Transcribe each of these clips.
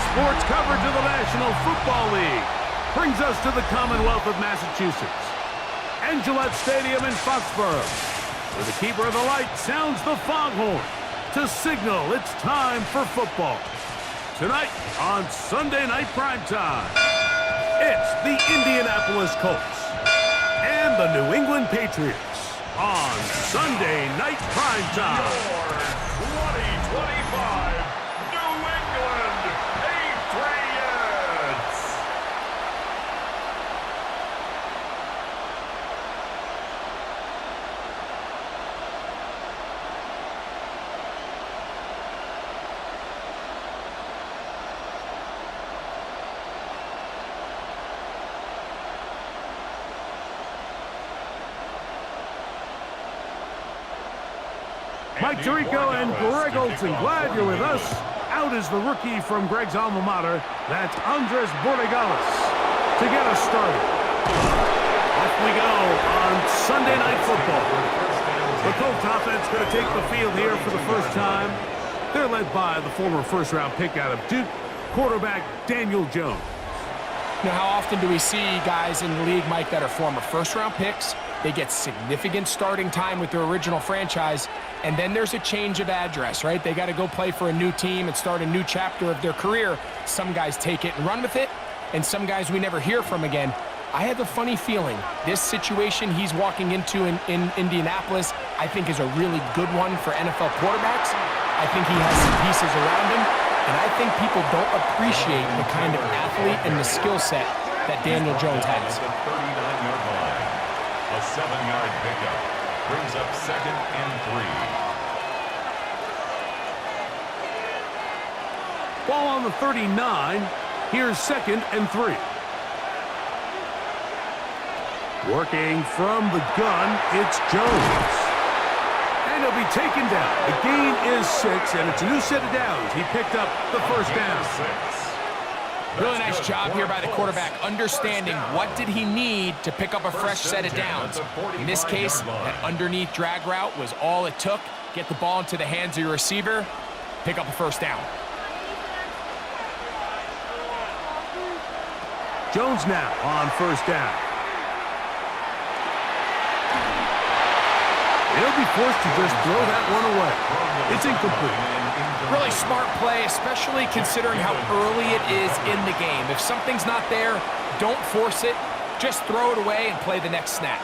sports coverage of the National Football League brings us to the Commonwealth of Massachusetts and Gillette Stadium in Foxborough, where the keeper of the light sounds the foghorn to signal it's time for football. Tonight on Sunday Night Primetime, it's the Indianapolis Colts and the New England Patriots on Sunday Night Primetime. Your 2025 New England Patriots. Mike Tirico and Greg Olson, glad you're with us. Out is the rookie from Greg's alma mater. That's Andres Borregales to get us started. Off we go on Sunday Night Football. The Colts offense going to take the field here for the first time. They're led by the former first-round pick out of Duke, quarterback Daniel Jones. Now, how often do we see guys in the league, Mike, that are former first-round picks? They get significant starting time with their original franchise, and then there's a change of address, right? They got to go play for a new team and start a new chapter of their career. Some guys take it and run with it, and some guys we never hear from again. I have a funny feeling this situation he's walking into in Indianapolis, I think, is a really good one for NFL quarterbacks. I think he has some pieces around him, and I think people don't appreciate the kind of athlete and the skill set that Daniel Jones has. A 7-yard pickup brings up 2nd and 3. Ball on the 39. Here's 2nd and 3. Working from the gun, it's Jones. And he'll be taken down. The gain is 6, and it's a new set of downs. He picked up the first down. Really nice job here by the quarterback, understanding what did he need to pick up a fresh set of downs. In this case, that underneath drag route was all it took. Get the ball into the hands of your receiver, pick up a first down. Jones now on first down. He'll be forced to just throw that one away. It's incomplete. Really smart play, especially considering how early it is in the game. If something's not there, don't force it. Just throw it away and play the next snap.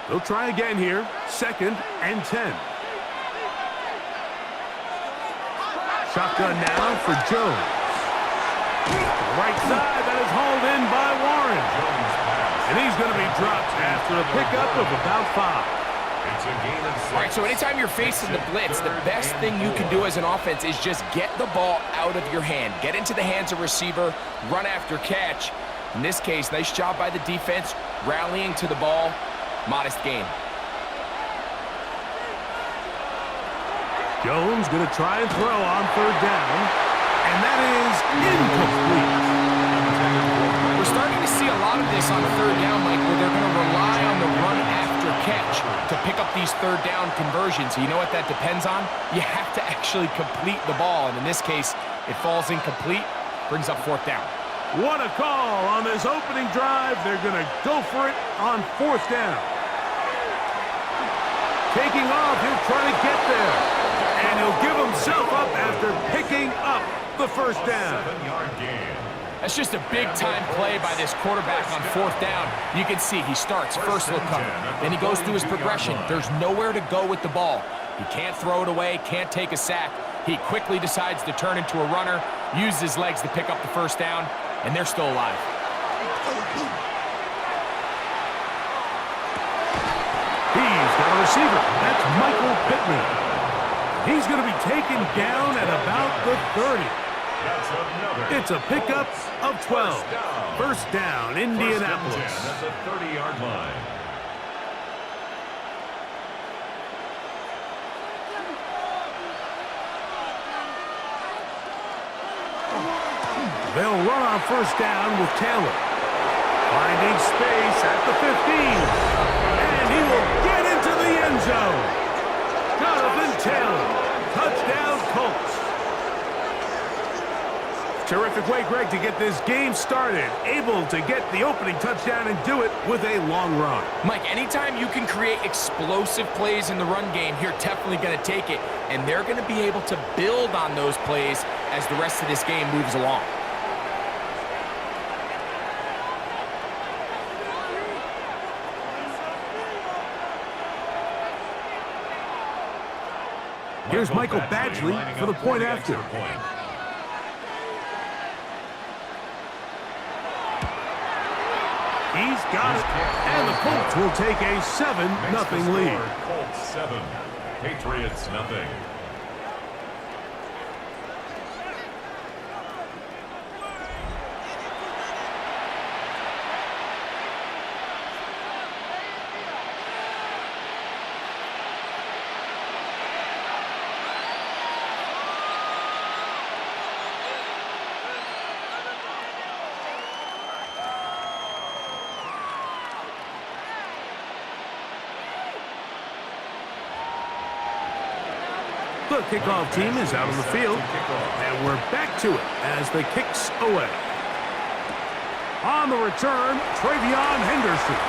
They'll try again here. 2nd and 10. Shotgun now for Jones. Right side, that is hauled in by Warren. And he's going to be dropped after a pickup of about 5. It's a gain of 6. All right, so anytime you're facing the blitz, the best thing you can do as an offense is just get the ball out of your hand. Get into the hands of receiver, run after catch. In this case, nice job by the defense, rallying to the ball. Modest gain. Jones going to try and throw on 3rd down. And that is incomplete. We're starting to see a lot of this on 3rd down, Mike, where they're going to rely on the run after catch to pick up these 3rd down conversions. You know what that depends on? You have to actually complete the ball, and in this case, it falls incomplete, brings up 4th down. What a call on this opening drive. They're going to go for it on 4th down. Taking off, he'll try to get there. And he'll give himself up after picking up the first down. 7-yard gain. That's just a big-time play by this quarterback on 4th down. You can see he starts first look cover. Then he goes through his progression. There's nowhere to go with the ball. He can't throw it away, can't take a sack. He quickly decides to turn into a runner, uses his legs to pick up the first down, and they're still alive. He's got a receiver. That's Michael Pittman. He's going to be taken down at about the 30. It's a pickup of 12. First down, Indianapolis. At the 30-yard line. They'll run on first down with Taylor. Finding space at the 15. And he will get into the end zone. Jonathan Taylor. Touchdown, Colts. Terrific way, Greg, to get this game started. Able to get the opening touchdown and do it with a long run. Mike, anytime you can create explosive plays in the run game, you're definitely going to take it. And they're going to be able to build on those plays as the rest of this game moves along. Here's Michael Badgley for the point after. He's got it, and the Colts will take a 7-0 lead. Colts 7, Patriots nothing. The kickoff team is out on the field, and we're back to it as the kick's away. On the return, Travion Henderson.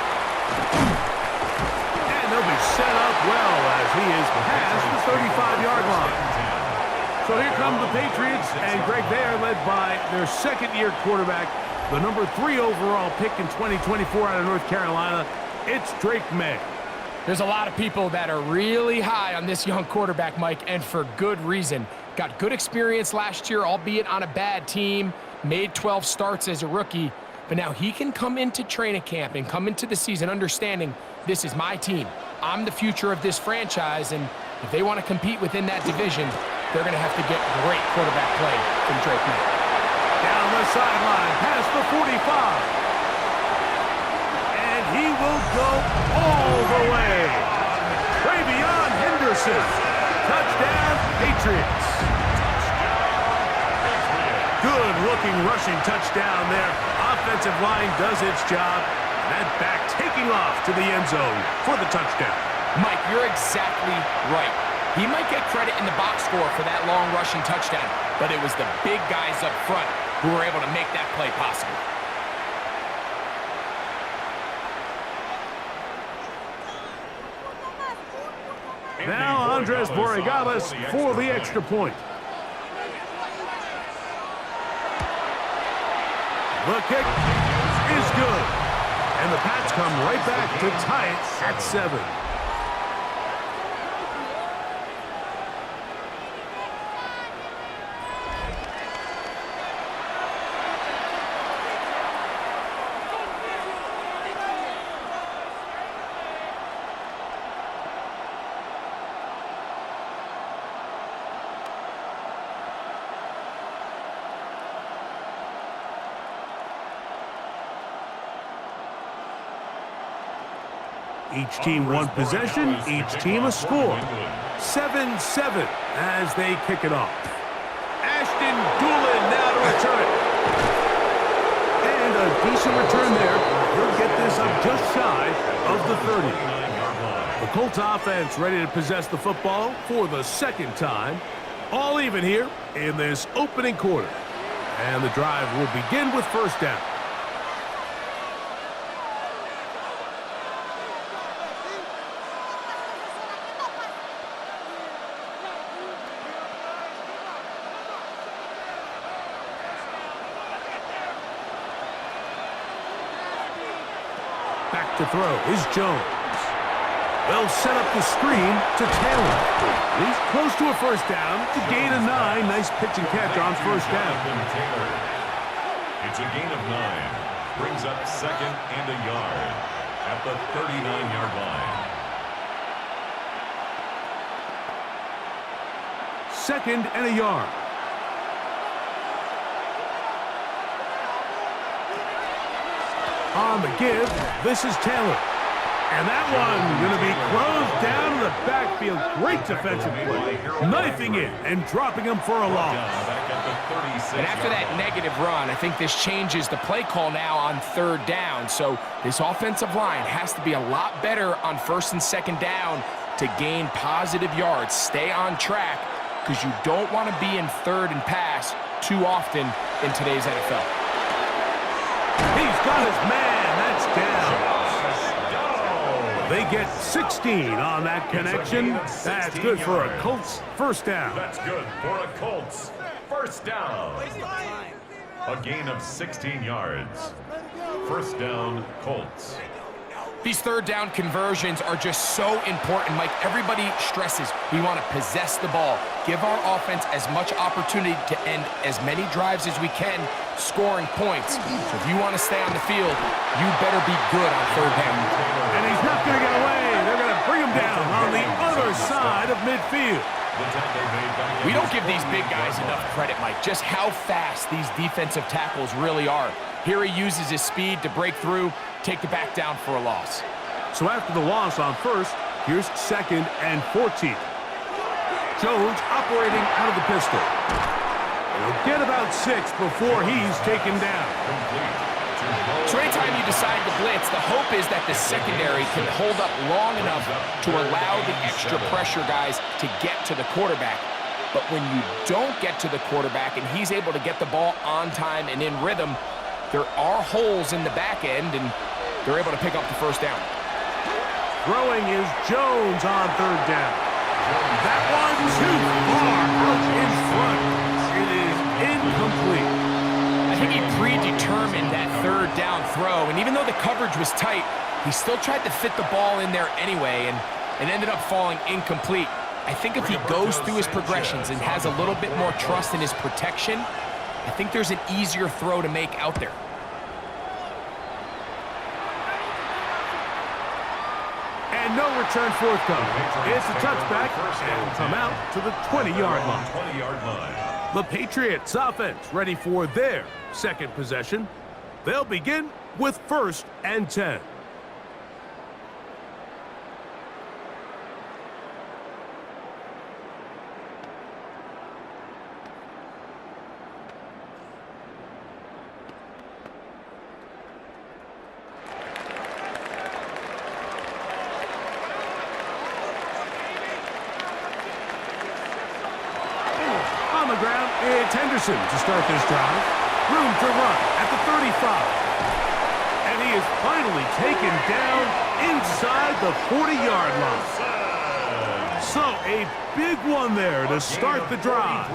And they'll be set up well as he is past the 35-yard line. So here come the Patriots, and Greg, they are led by their second-year quarterback, the number 3 overall pick in 2024 out of North Carolina. It's Drake May. There's a lot of people that are really high on this young quarterback, Mike, and for good reason. Got good experience last year, albeit on a bad team. Made 12 starts as a rookie. But now he can come into training camp and come into the season understanding this is my team. I'm the future of this franchise, and if they want to compete within that division, they're going to have to get great quarterback play from Drake May. Down the sideline, past the 45. He will go all the way. Travion Henderson. Touchdown, Patriots. Good-looking rushing touchdown there. Offensive line does its job. That back taking off to the end zone for the touchdown. Mike, you're exactly right. He might get credit in the box score for that long rushing touchdown, but it was the big guys up front who were able to make that play possible. Now Andres Borregales for the extra point. The kick is good. And the Pats come right back to tie it at 7. Each team one possession, each team a score. 7-7 as they kick it off. Ashton Doolin now to return it. And a decent return there. He'll get this up just shy of the 30. The Colts offense ready to possess the football for the second time. All even here in this opening quarter. And the drive will begin with first down. Back to throw is Jones. They'll set up the screen to Taylor. He's close to a first down to gain a 9. Nice pitch and catch on first down. It's a gain of 9. Brings up second and a yard at the 39-yard line. Second and a yard. On the give, this is Taylor. And that one going to be closed down in the backfield. Great defensive play. Knifing it and dropping him for a loss. And after that negative run, I think this changes the play call now on third down. So this offensive line has to be a lot better on first and second down to gain positive yards. Stay on track because you don't want to be in third and pass too often in today's NFL. He's got his man. That's down. They get 16 on that connection. That's good for a Colts first down. That's good for a Colts first down. A gain of 16 yards. First down, Colts. These third down conversions are just so important, Mike. Everybody stresses we want to possess the ball, give our offense as much opportunity to end as many drives as we can, scoring points. So if you want to stay on the field, you better be good on third down. And he's not going to get away. They're going to bring him down on the other side of midfield. We don't give these big guys enough credit, Mike, just how fast these defensive tackles really are. Here he uses his speed to break through, take the back down for a loss. So after the loss on first, here's 2nd and 14. Jones operating out of the pistol. He'll get about 6 before he's taken down. So anytime you decide to blitz, the hope is that the secondary can hold up long enough to allow the extra pressure guys to get to the quarterback. But when you don't get to the quarterback and he's able to get the ball on time and in rhythm, there are holes in the back end, and they're able to pick up the first down. Throwing is Jones on third down. That one too far out in front. It is incomplete. I think he predetermined that third down throw, and even though the coverage was tight, he still tried to fit the ball in there anyway, and it ended up falling incomplete. I think if he goes through his progressions and has a little bit more trust in his protection, I think there's an easier throw to make out there. And no return forthcoming. It's a touchback, and will come out to the 20-yard line. The Patriots offense ready for their second possession. They'll begin with 1st and 10. On the ground, it's Henderson to start this drive. Room to run at the 35. And he is finally taken down inside the 40-yard line. So a big one there to start the drive.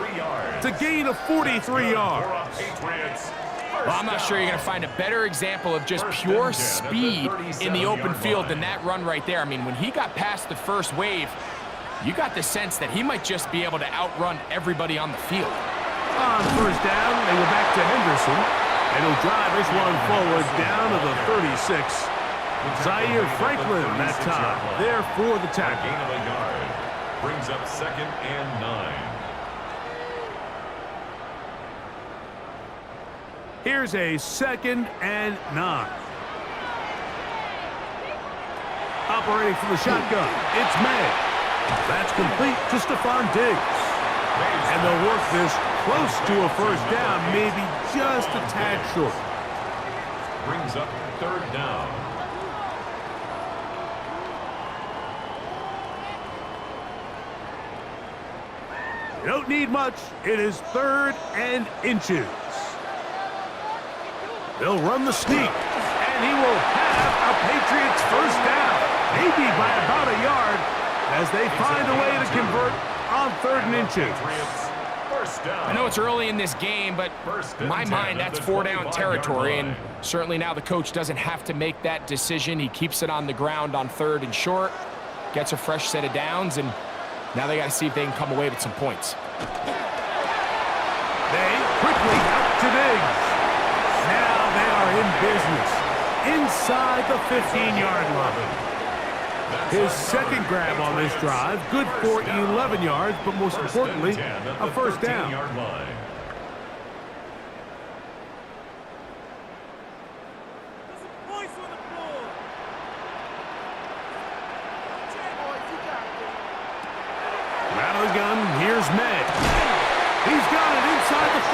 To gain of 43 yards. Well, I'm not sure you're going to find a better example of just pure speed in the open field than that run right there. I mean, when he got past the first wave, you got the sense that he might just be able to outrun everybody on the field. On first down, they go back to Henderson, and he'll drive this one forward down to the 36. Zaire Franklin that time, there for the tackle. Gain of a yard. Brings up 2nd and 9. Here's a 2nd and 9. Operating from the shotgun, it's May. That's complete to Stephon Diggs. And they'll work this close to a first down, maybe just a tad short. Brings up 3rd down. You don't need much. It is 3rd and inches. They'll run the sneak, and he will have a Patriots first down, maybe by about a yard, as they find a way to convert on 3rd and inches. I know it's early in this game, but in my mind, that's 4-down territory, and certainly now the coach doesn't have to make that decision. He keeps it on the ground on 3rd and short, gets a fresh set of downs, and now they got to see if they can come away with some points. They quickly out to Diggs. Now they are in business inside the 15-yard line. His second grab on this drive, good for 11 yards, but most importantly, a first down. Out of the gun, here's May. He's got it inside the 5.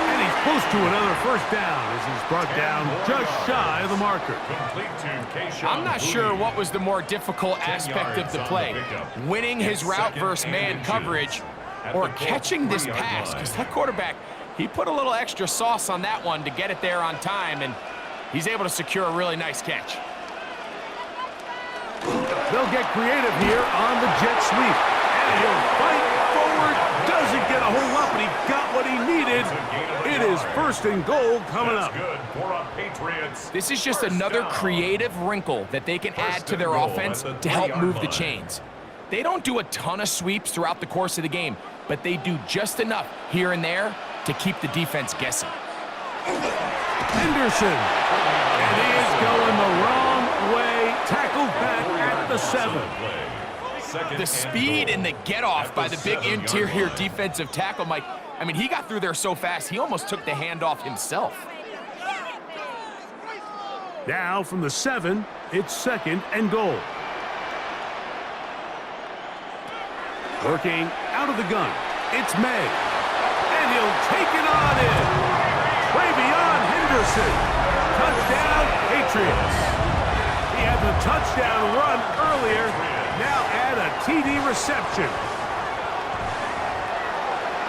And he's close to another first down as he's brought down just shy of the marker. I'm not sure what was the more difficult aspect of the play, winning his route versus man coverage or catching this pass, because that quarterback, he put a little extra sauce on that one to get it there on time, and he's able to secure a really nice catch. They'll get creative here on the jet sweep. And he'll fight forward. Doesn't get a whole lot, but he got what he needed. It is 1st and goal coming up. Good for a Patriots. This is just another creative wrinkle that they can add to their offense to help move the chains. They don't do a ton of sweeps throughout the course of the game, but they do just enough here and there to keep the defense guessing. Henderson. And he is going the wrong way. Tackled back at the 7. The speed and the get-off by the big interior defensive tackle, Mike. I mean, he got through there so fast, he almost took the handoff himself. Now from the 7, it's 2nd and goal. Working out of the gun, it's May. And he'll take it on in. Travion Henderson. Touchdown, Patriots. He had the touchdown run earlier. Now add a TD reception.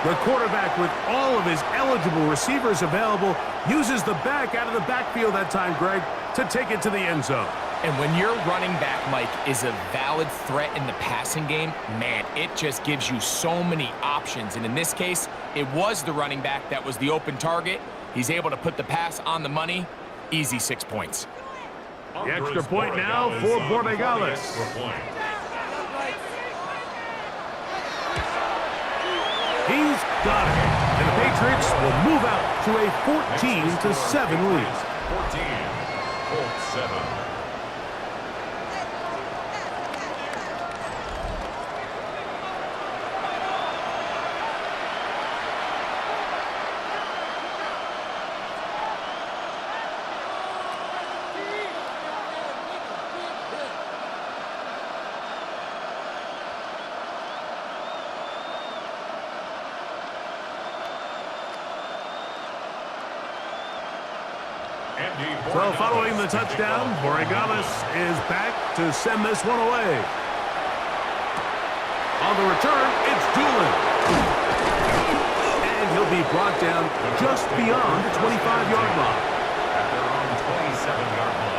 The quarterback, with all of his eligible receivers available, uses the back out of the backfield that time, Greg, to take it to the end zone. And when your running back, Mike, is a valid threat in the passing game, man, it just gives you so many options. And in this case, it was the running back that was the open target. He's able to put the pass on the money. Easy 6 points. The extra point now for Borregales. He's got it. And the Patriots will move out to a 14-7 lead. 14, Colts 7. So following the touchdown, Borregales is back to send this one away. On the return, it's Doolin. And he'll be brought down just beyond the 25-yard line. At their own 27-yard line.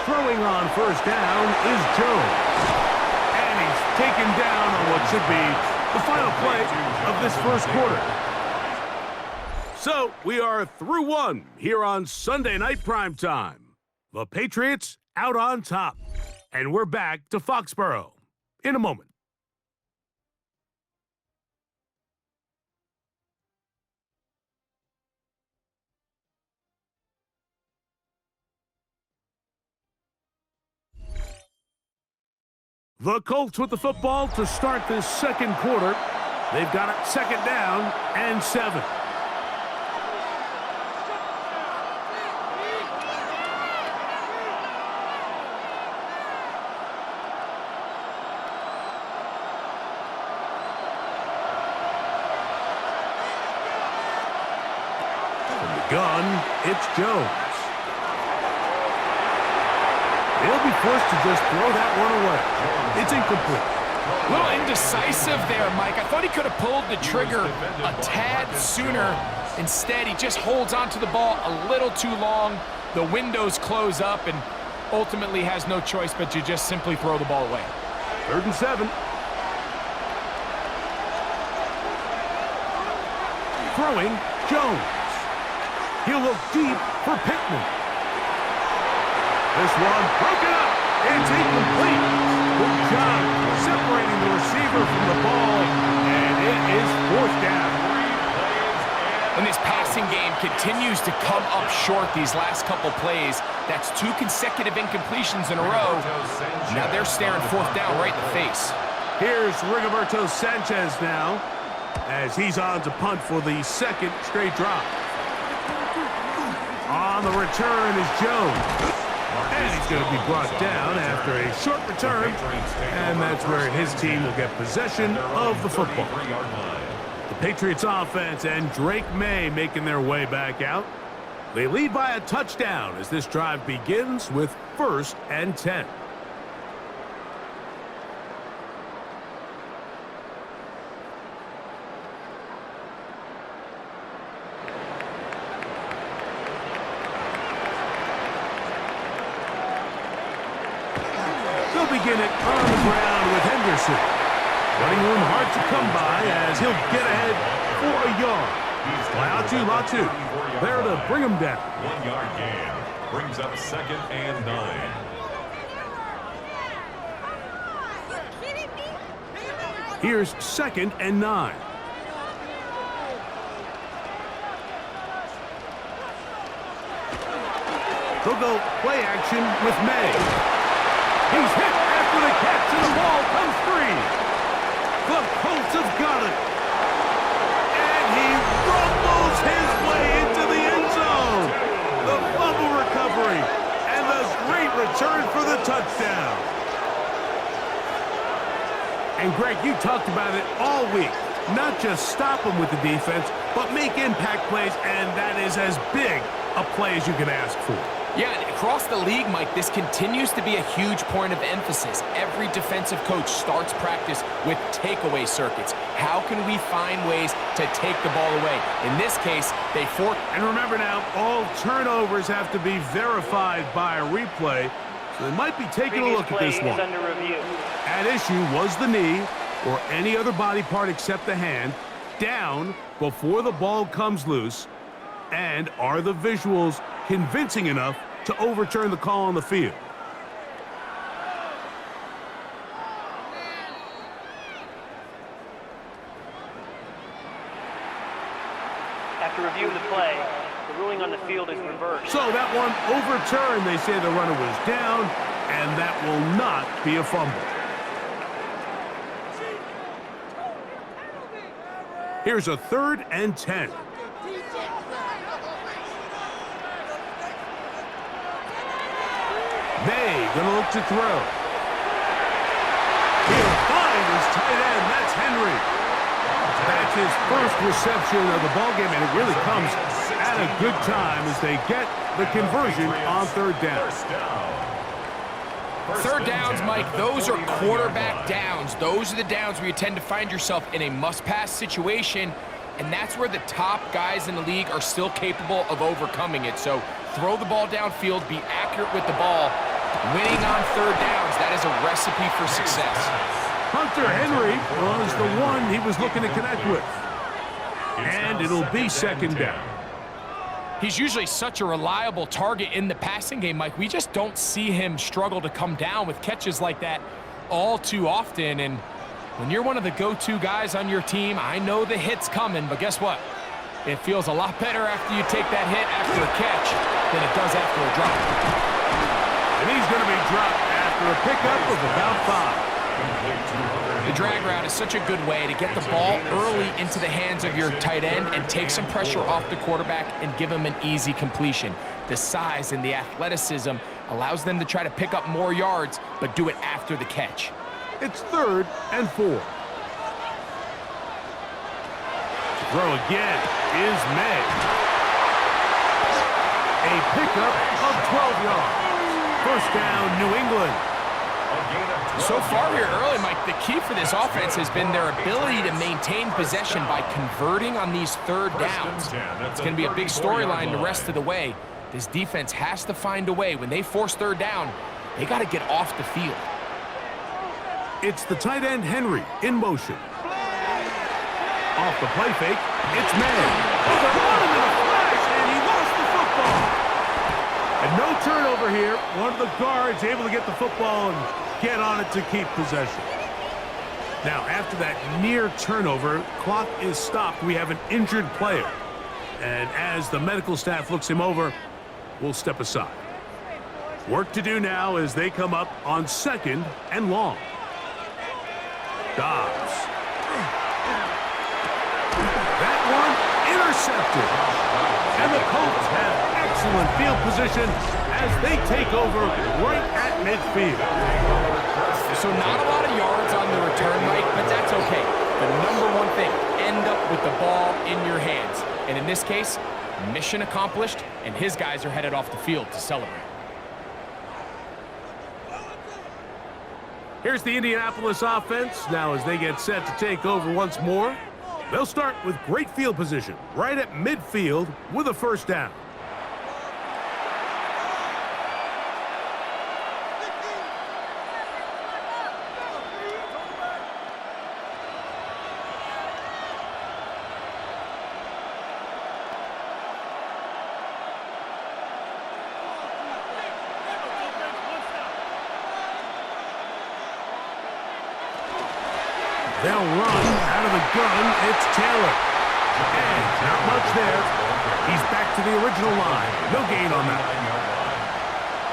Throwing on 1st down is Jones. And he's taken down on what should be the final play of this 1st quarter. So we are through 1 here on Sunday Night Primetime. The Patriots out on top. And we're back to Foxborough in a moment. The Colts with the football to start this 2nd quarter. They've got it 2nd down and 7. From the gun, it's Jones. He'll be forced to just throw that one away. It's incomplete. A little indecisive there, Mike. I thought he could have pulled the trigger a tad sooner. Instead, he just holds onto the ball a little too long. The windows close up and ultimately has no choice but to just simply throw the ball away. 3rd and 7. Throwing, Jones. He'll look deep for Pittman. This one broken up. It's incomplete. Good job separating the receiver from the ball, and it is 4th down. And this passing game continues to come up short these last couple plays. That's 2 consecutive incompletions in a row. Now they're staring 4th down right in the face. Here's Rigoberto Sanchez now, as he's on to punt for the 2nd straight drop. On the return is Jones. And he's going to be brought down after a short return, and that's where his team will get possession of the football. The Patriots offense and Drake May making their way back out. They lead by a touchdown as this drive begins with 1st and 10. They'll begin it on the ground with Henderson. Running room hard to come by as he'll get ahead for a yard. Latu there to bring him down. 1 yard gain brings up 2nd and 9. Here's 2nd and 9. They'll go play action with May. He's hit after the catch, and the ball comes free. The Colts have got it. And he rumbles his way into the end zone. The fumble recovery and the great return for the touchdown. And Greg, you talked about it all week. Not just stop him with the defense, but make impact plays, and that is as big a play as you can ask for. Yeah, and across the league, Mike, this continues to be a huge point of emphasis. Every defensive coach starts practice with takeaway circuits. How can we find ways to take the ball away? In this case, they force. And remember now, all turnovers have to be verified by a replay, so they might be taking a look at this one. Under review. At issue was the knee or any other body part except the hand down before the ball comes loose, and are the visuals convincing enough to overturn the call on the field? After reviewing the play, the ruling on the field is reversed. So that one overturned. They say the runner was down, and that will not be a fumble. Here's a 3rd and 10. May gonna look to throw. He'll find his tight end. That's Henry. That's his first reception of the ballgame, and it really comes at a good time as they get the conversion on 3rd down. Third downs, Mike, those are quarterback downs. Those are the downs where you tend to find yourself in a must-pass situation, and that's where the top guys in the league are still capable of overcoming it. So throw the ball downfield, be accurate with the ball. Winning on 3rd downs, that is a recipe for success. Hunter Henry was the one he was looking to connect with. And it'll be 2nd down. He's usually such a reliable target in the passing game, Mike. We just don't see him struggle to come down with catches like that all too often. And when you're one of the go-to guys on your team, I know the hit's coming, but guess what? It feels a lot better after you take that hit after a catch than it does after a drop. And he's going to be dropped after a pickup of about 5. The drag route is such a good way to get the ball early into the hands of your tight end and take some pressure off the quarterback and give him an easy completion. The size and the athleticism allows them to try to pick up more yards, but do it after the catch. It's 3rd and 4. To throw again is May. A pickup of 12 yards. 1st down, New England. So far here early, Mike, the key for this offense has been their ability to maintain possession by converting on these 3rd downs. It's going to be a big storyline the rest of the way. This defense has to find a way. When they force 3rd down, they got to get off the field. It's the tight end Henry in motion. Off the play fake, it's May. Oh, they're running in a flash, and he lost the football. And no turnover here. One of the guards able to get the football and get on it to keep possession. Now, after that near turnover, clock is stopped. We have an injured player. And as the medical staff looks him over, we'll step aside. Work to do now as they come up on 2nd and long. Dobbs. That one intercepted. And the Colts have excellent field position as they take over right at midfield. So not a lot of yards on the return, Mike, but that's okay. The number one thing, end up with the ball in your hands. And in this case, mission accomplished, and his guys are headed off the field to celebrate. Here's the Indianapolis offense. Now as they get set to take over once more, they'll start with great field position right at midfield with a first down. They'll run out of the gun. It's Taylor. And not much there. He's back to the original line. No gain on that.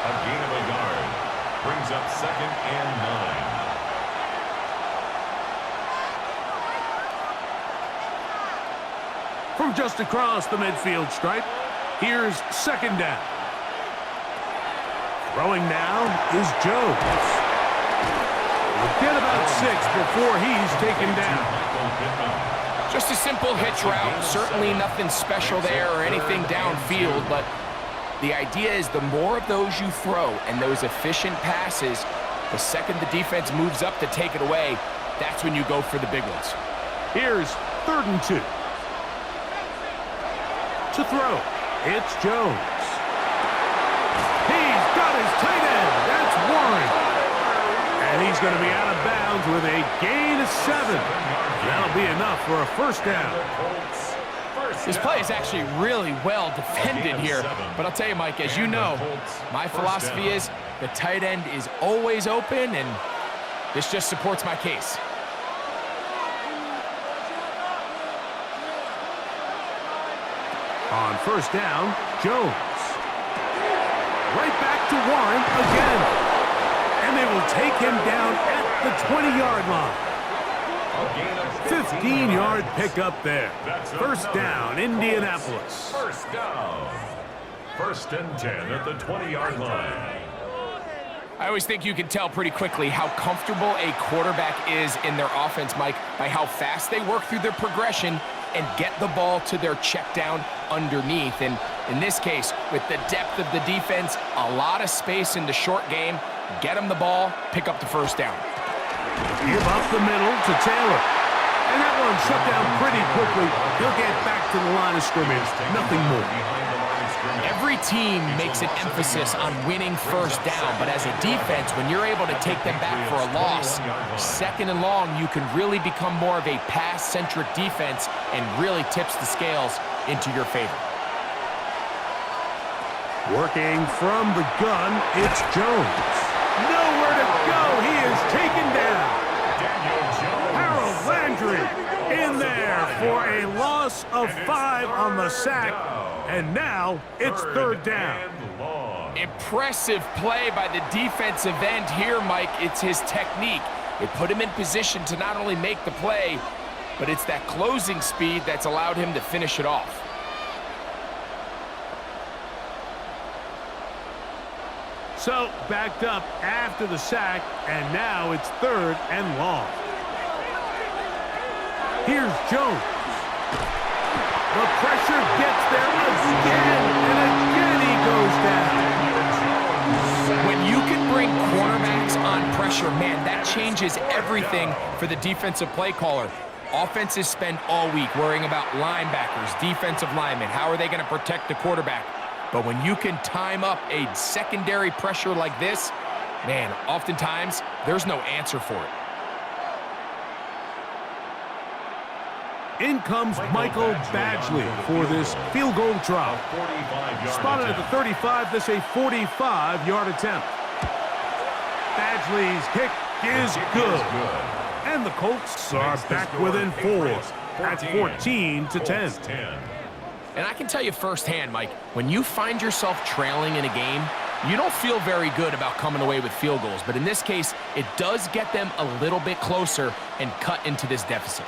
A gain of a yard. Brings up 2nd and 9. From just across the midfield stripe, here's 2nd down. Throwing now is Jones. We'll get about 6 before he's taken down. Just a simple hitch route. Certainly nothing special there or anything downfield, but the idea is the more of those you throw and those efficient passes, the second the defense moves up to take it away, that's when you go for the big ones. Here's 3rd and 2. To throw, it's Jones. He's got his tight end. That's Warren. And he's going to be out of bounds with a gain of 7. That'll be enough for a first down. This play is actually really well defended here. But I'll tell you, Mike, as you know, my philosophy is the tight end is always open, and this just supports my case. On first down, Jones. Right back to Warren again. And they will take him down at the 20-yard line. 15-yard pickup there. First down, Indianapolis. First down. 1st and 10 at the 20-yard line. I always think you can tell pretty quickly how comfortable a quarterback is in their offense, Mike, by how fast they work through their progression and get the ball to their check down underneath. And in this case, with the depth of the defense, a lot of space in the short game, get them the ball, pick up the first down. Give up the middle to Taylor. And that one shut down pretty quickly. He'll get back to the line of scrimmage. Nothing more. Every team makes an emphasis on winning first down, but as a defense, when you're able to take them back for a loss, 2nd and long, you can really become more of a pass-centric defense and really tips the scales into your favor. Working from the gun, it's Jones. Nowhere to go. He is taken down. Harold Landry in there for a loss of 5 on the sack. And now it's 3rd down. Impressive play by the defensive end here, Mike. It's his technique. It put him in position to not only make the play, but it's that closing speed that's allowed him to finish it off. So backed up after the sack, and now it's 3rd and long. Here's Jones. The pressure gets there again, and again he goes down. When you can bring cornerbacks on pressure, man, that changes everything for the defensive play caller. Offenses spend all week worrying about linebackers, defensive linemen. How are they going to protect the quarterback? But when you can time up a secondary pressure like this, man, oftentimes there's no answer for it. In comes Michael Badgley for this field goal try. Spotted at the 35, this a 45-yard attempt. Badgley's kick is good. And the Colts are back within 4 at 14-10. And I can tell you firsthand, Mike, when you find yourself trailing in a game, you don't feel very good about coming away with field goals. But in this case, it does get them a little bit closer and cut into this deficit.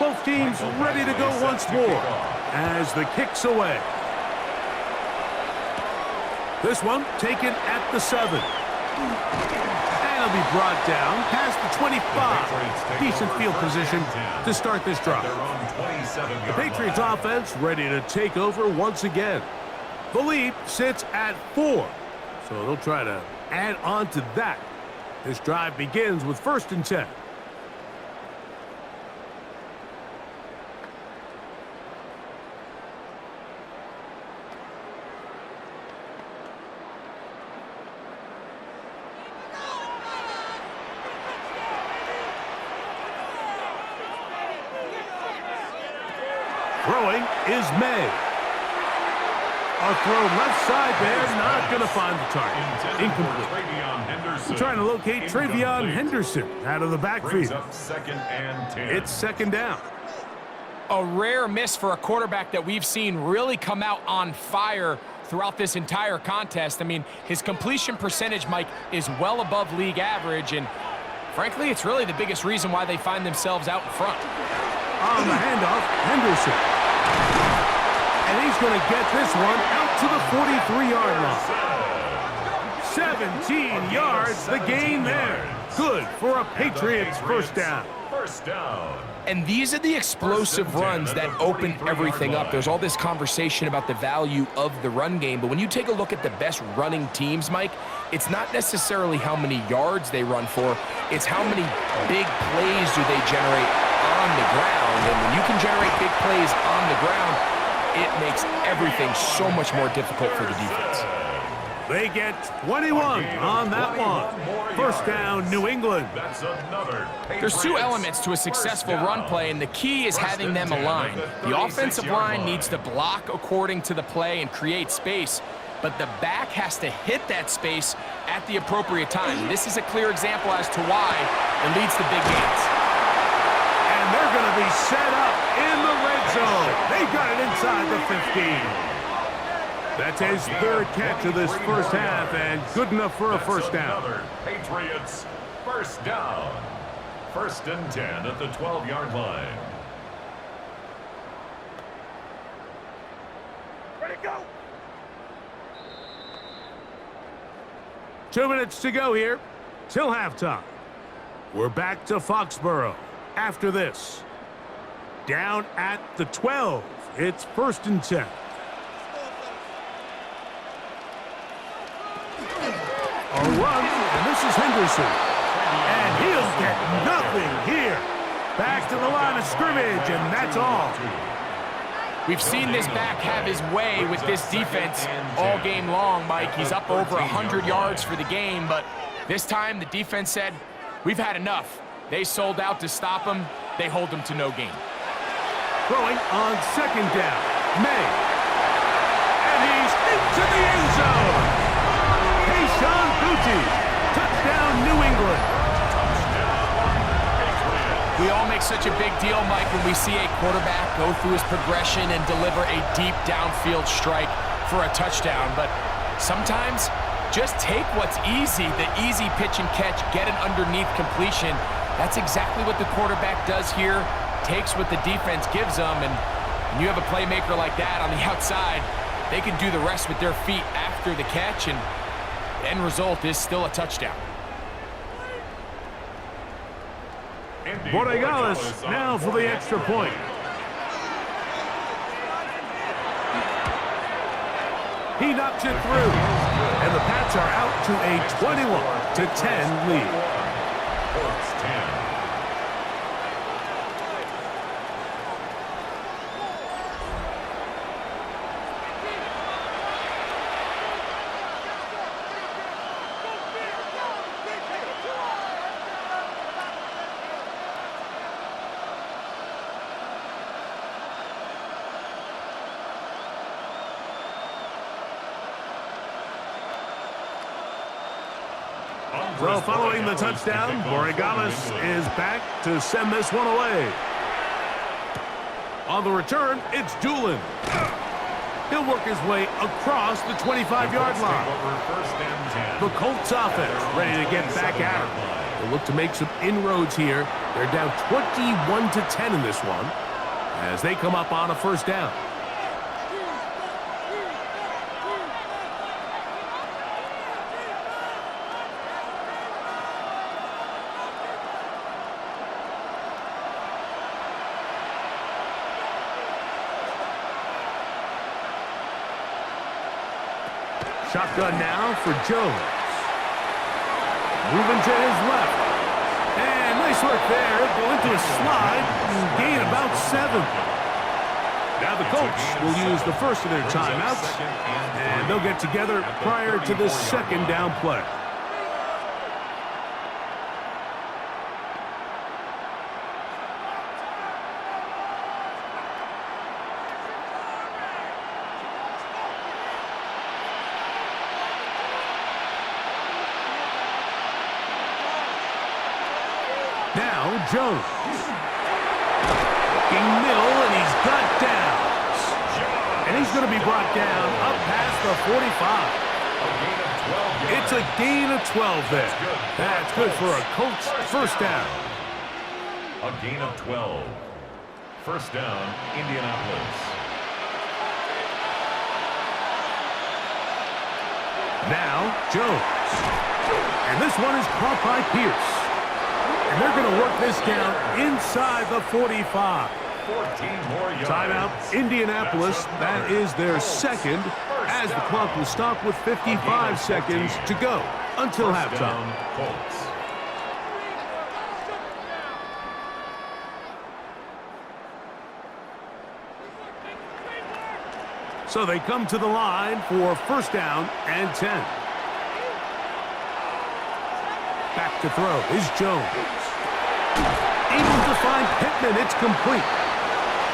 Both teams ready to go once more as the kick's away. This one taken at the 7. And it'll be brought down past the 25. Decent field position to start this drive. The Patriots offense ready to take over once again. The lead sits at 4, so they'll try to add on to that. This drive begins with 1st and 10. Throwing is May. A throw left side there, not going to find the target. Incomplete. We're trying to locate Travion Henderson out of the backfield. It's 2nd down. A rare miss for a quarterback that we've seen really come out on fire throughout this entire contest. I mean, his completion percentage, Mike, is well above league average, and frankly, it's really the biggest reason why they find themselves out in front. On the handoff, Henderson. And he's going to get this one out to the 43-yard line. 17 yards, the gain there. Good for a Patriots first down. And these are the explosive runs that open everything up. There's all this conversation about the value of the run game, but when you take a look at the best running teams, Mike, it's not necessarily how many yards they run for, it's how many big plays do they generate on the ground. And when you can generate big plays on the ground, it makes everything so much more difficult for the defense. They get 21 on that one. First down, New England. There's 2 elements to a successful run play, and the key is having them aligned. The offensive line needs to block according to the play and create space, but the back has to hit that space at the appropriate time. This is a clear example as to why it leads to big gains. And they're going to be set up in the red zone. They got it inside the 15. That's his 3rd catch of this first half, and good enough for a first down. Patriots first down. 1st and 10 at the 12-yard line. Ready to go. 2 minutes to go here till halftime. We're back to Foxborough after this. Down at the 12. It's 1st and 10. A run, and this is Henderson. And he'll get nothing here. Back to the line of scrimmage, and that's all. We've seen this back have his way with this defense all game long, Mike. He's up over 100 yards for the game, but this time the defense said, we've had enough. They sold out to stop him. They hold him to no gain. Throwing on 2nd down, May. And he's into the end zone. Touchdown, New England. We all make such a big deal, Mike, when we see a quarterback go through his progression and deliver a deep downfield strike for a touchdown. But sometimes just take what's easy, the easy pitch and catch, get an underneath completion. That's exactly what the quarterback does here, takes what the defense gives them, and when you have a playmaker like that on the outside, they can do the rest with their feet after the catch, and the end result is still a touchdown. Borregales now for the extra point. He knocks it through, and the Pats are out to a 21-10 lead. Colts 10. So following the touchdown, Borregales is back to send this one away. On the return, it's Doolin. He'll work his way across the 25-yard line. The Colts offense ready to get back at him. They'll look to make some inroads here. They're down 21-10 in this one as they come up on a first down. Shotgun now for Jones. Moving to his left. And nice work there. Go into a slide and gain about 7. Now the Colts will use the first of their timeouts. And they'll get together prior to the second down play. Now Jones. Looking middle, and he's got downs. And he's going to be brought down up past the 45. It's a gain of 12 there. That's good for a Colts first down. A gain of 12. First down, Indianapolis. Now Jones. And this one is caught by Pierce. And they're going to work this down inside the 45. 14 more yards. Timeout, Indianapolis. That is their second, as the clock will stop with 55 seconds to go until halftime. Colts. So they come to the line for first down and 10. Back to throw is Jones. Able to find Pittman. It's complete.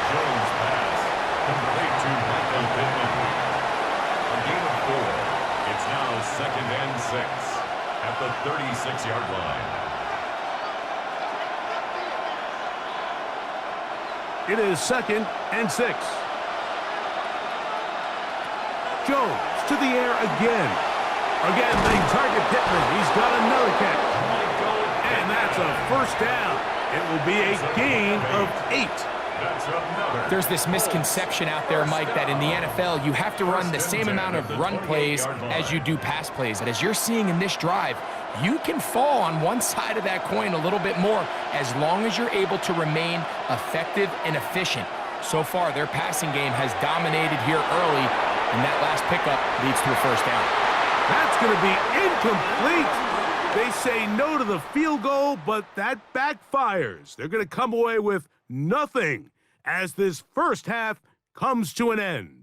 Jones pass. Complete to Michael Pittman. A gain of 4. It's now second and 6 at the 36-yard line. It is second and 6. Jones to the air again. Again, they target Pittman. He's got another catch. And that's a first down. It will be a gain of 8. There's this misconception out there, Mike, that in the NFL, you have to run the same amount of run plays as you do pass plays. And as you're seeing in this drive, you can fall on one side of that coin a little bit more as long as you're able to remain effective and efficient. So far, their passing game has dominated here early, and that last pickup leads to a first down. That's going to be incomplete. They say no to the field goal, but that backfires. They're going to come away with nothing as this first half comes to an end.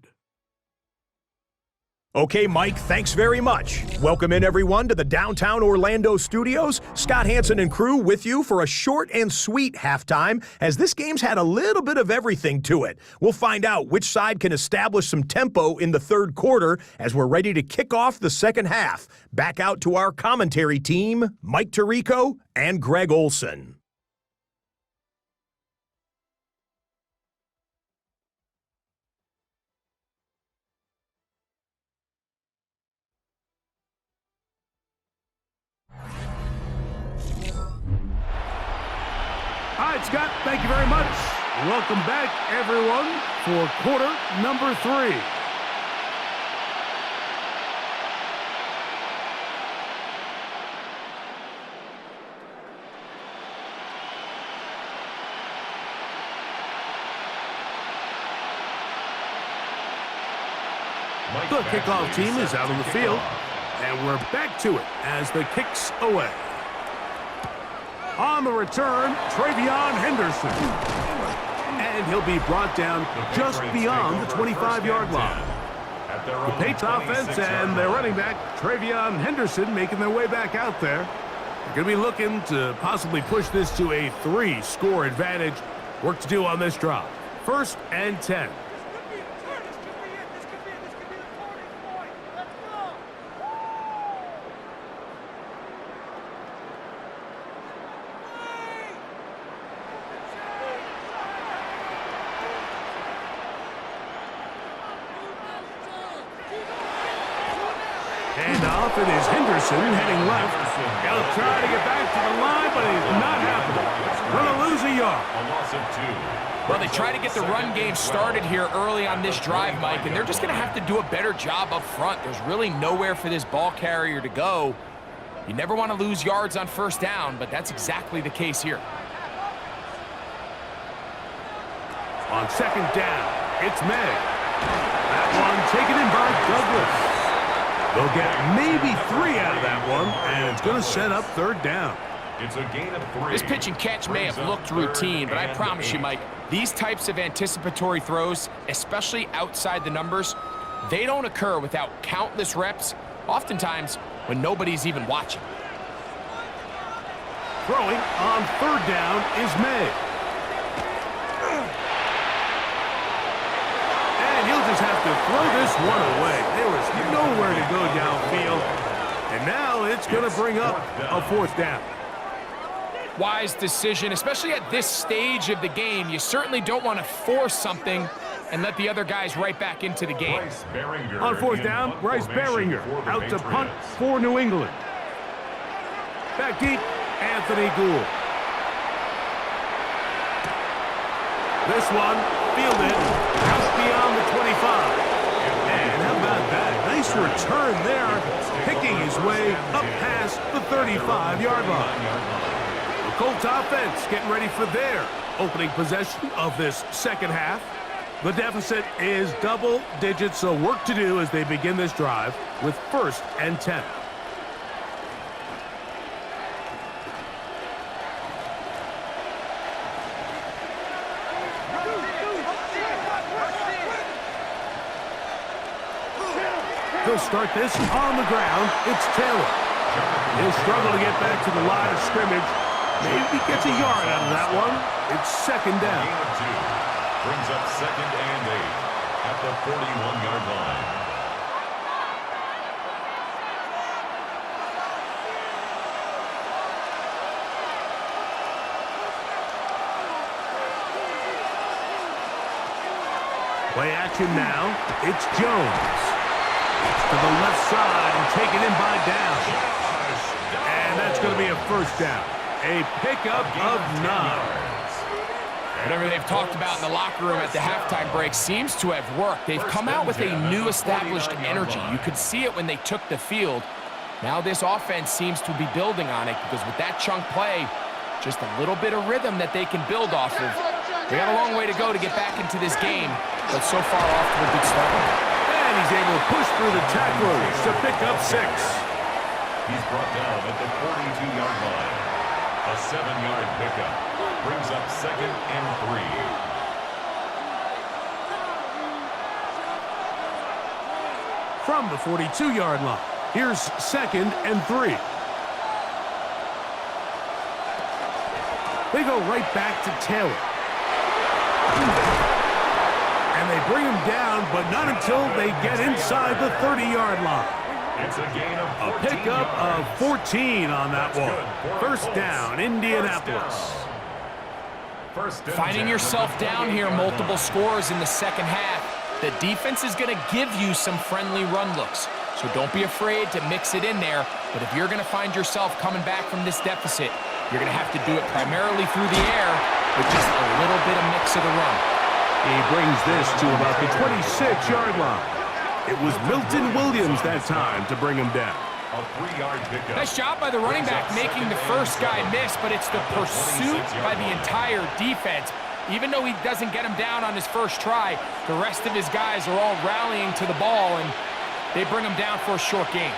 Okay, Mike, thanks very much. Welcome in, everyone, to the downtown Orlando studios. Scott Hansen and crew with you for a short and sweet halftime, as this game's had a little bit of everything to it. We'll find out which side can establish some tempo in the third quarter as we're ready to kick off the second half. Back out to our commentary team, Mike Tirico and Greg Olson. All right, Scott, thank you very much. Welcome back, everyone, for quarter number 3. The kickoff team is out on the field, and we're back to it as the kick's away. On the return, Travion Henderson. And he'll be brought down just beyond the 25-yard line. The Patriots offense and their running back, Travion Henderson, making their way back out there. They're going to be looking to possibly push this to a 3-score advantage. Work to do on this drive. First and 10. And off it is Henderson heading left. He'll try to get back to the line, but it's not happening. Going to lose a yard. A loss of 2. Well, they try to get the run game started here early on this drive, Mike, and they're just going to have to do a better job up front. There's really nowhere for this ball carrier to go. You never want to lose yards on first down, but that's exactly the case here. On second down, it's Meg. That one taken in by Douglas. They'll get maybe 3 out of that one, and it's going to set up third down. It's a gain of 3. This pitch and catch may have looked routine, but I promise you, Mike, these types of anticipatory throws, especially outside the numbers, they don't occur without countless reps, oftentimes when nobody's even watching. Throwing on third down is May. And he'll just have to throw this one away. There was nowhere to go downfield. And now it's going to bring up a fourth down. Wise decision, especially at this stage of the game. You certainly don't want to force something and let the other guys right back into the game. On fourth down, Bryce Beringer out to punt for New England. Back deep, Anthony Gould. This one fielded out beyond the 25. And how about that? Nice return there, picking his way up past the 35-yard line. Colts offense getting ready for their opening possession of this second half. The deficit is double digits, so work to do as they begin this drive with 1st and 10. They'll start this on the ground. It's Taylor. He'll struggle to get back to the line of scrimmage. Maybe gets a yard out of that one. It's second down. Gain of 2 brings up 2nd and 8 at the 41-yard line. Play action now. It's Jones. To the left side and taken in by Down. And that's going to be a first down. A pickup of 9. Whatever they've talked about in the locker room at the halftime break seems to have worked. They've come out with a new established energy. You could see it when they took the field. Now this offense seems to be building on it because with that chunk play, just a little bit of rhythm that they can build off of. They got a long way to go to get back into this game, but so far off to a good start. And he's able to push through the tacklers to pick up 6. He's brought down at the 42-yard line. A 7-yard pickup brings up 2nd and 3. From the 42-yard line, here's 2nd and 3. They go right back to Taylor. And they bring him down, but not until they get inside the 30-yard line. It's a gain of 14 A pickup yards. of 14 on that one. First down, Indianapolis. Finding yourself down here, multiple scores in the second half. The defense is going to give you some friendly run looks, so don't be afraid to mix it in there. But if you're going to find yourself coming back from this deficit, you're going to have to do it primarily through the air with just a little bit of mix of the run. He brings this to about the 26-yard line. It was Milton Williams that time to bring him down. A 3-yard pickup. Nice job by the running back making the first guy miss, but it's the pursuit by the entire defense. Even though he doesn't get him down on his first try, the rest of his guys are all rallying to the ball, and they bring him down for a short gain.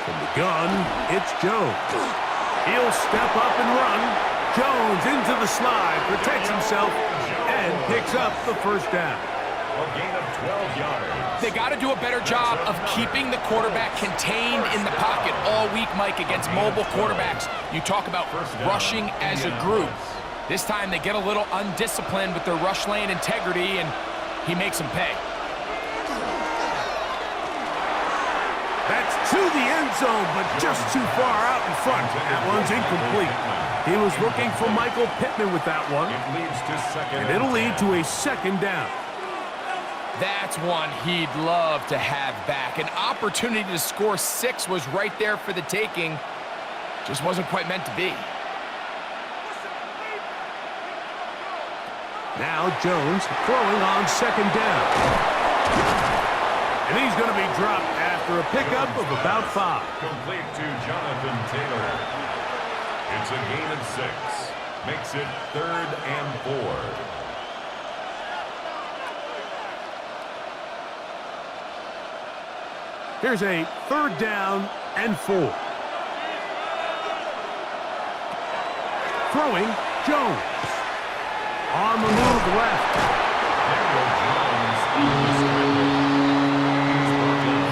From the gun, it's Jones. He'll step up and run. Jones into the slide, protects himself, and picks up the first down. A gain of 12 yards. They got to do a better job of keeping the quarterback contained in the pocket all week, Mike, against mobile quarterbacks. You talk about rushing as a group. This time they get a little undisciplined with their rush lane integrity, and he makes them pay. That's to the end zone, but just too far out in front. That one's incomplete. He was looking for Michael Pittman with that one, It leads to 2nd and it'll lead to a second down. That's one he'd love to have back. An opportunity to score 6 was right there for the taking. Just wasn't quite meant to be. Now Jones throwing on second down. And he's going to be dropped after a pickup of about 5. Complete to Jonathan Taylor. It's a gain of 6. Makes it 3rd and 4. Here's a 3rd down and 4. Throwing, Jones. On the move left.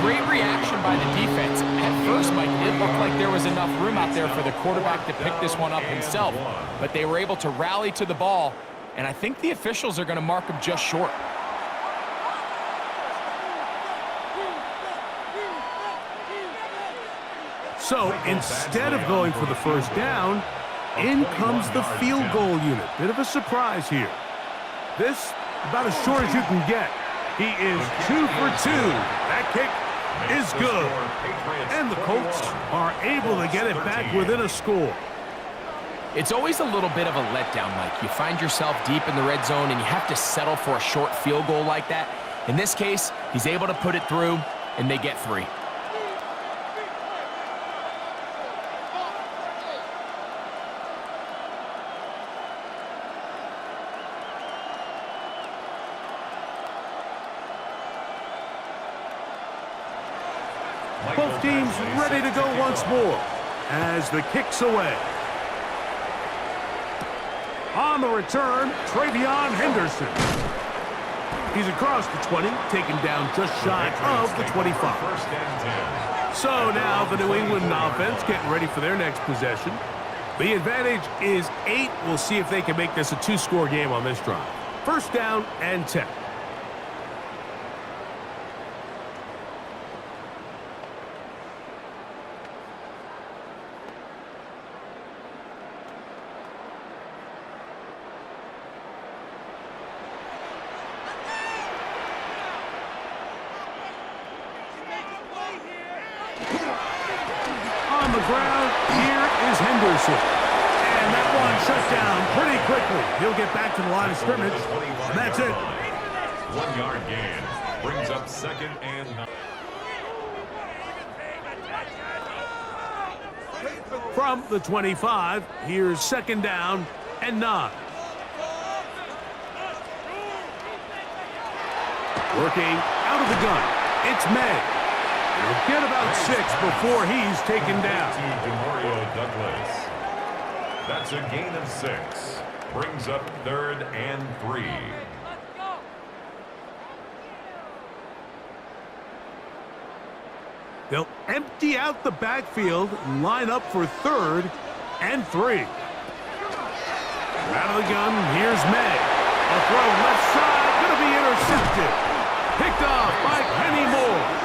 Great reaction by the defense. At first, Mike, it looked like there was enough room out there for the quarterback to pick this one up himself. But they were able to rally to the ball, and I think the officials are going to mark him just short. So instead of going for the first down, in comes the field goal unit. Bit of a surprise here. This about as short as you can get. He is 2 for 2. That kick is good. And the Colts are able to get it back within a score. It's always a little bit of a letdown, Mike. You find yourself deep in the red zone and you have to settle for a short field goal like that. In this case, he's able to put it through, and they get 3. Both teams ready to go once more as the kick's away. On the return, Travion Henderson. He's across the 20, taken down just shy of the 25. So now the New England offense getting ready for their next possession. The advantage is 8. We'll see if they can make this a 2-score game on this drive. 1st down and 10. On the ground, here is Henderson. And that one shut down pretty quickly. He'll get back to the line of scrimmage, and that's it. 1-yard gain. Brings up 2nd and 9. From the 25, here's 2nd down and 9. Working out of the gun, it's May. He'll get about 6 before he's taken down. To DeMario Douglas. That's a gain of 6. Brings up 3rd and 3. They'll empty out the backfield and line up for 3rd and 3. Out of the gun, here's May. A throw left side, going to be intercepted. Picked off by Kenny Moore.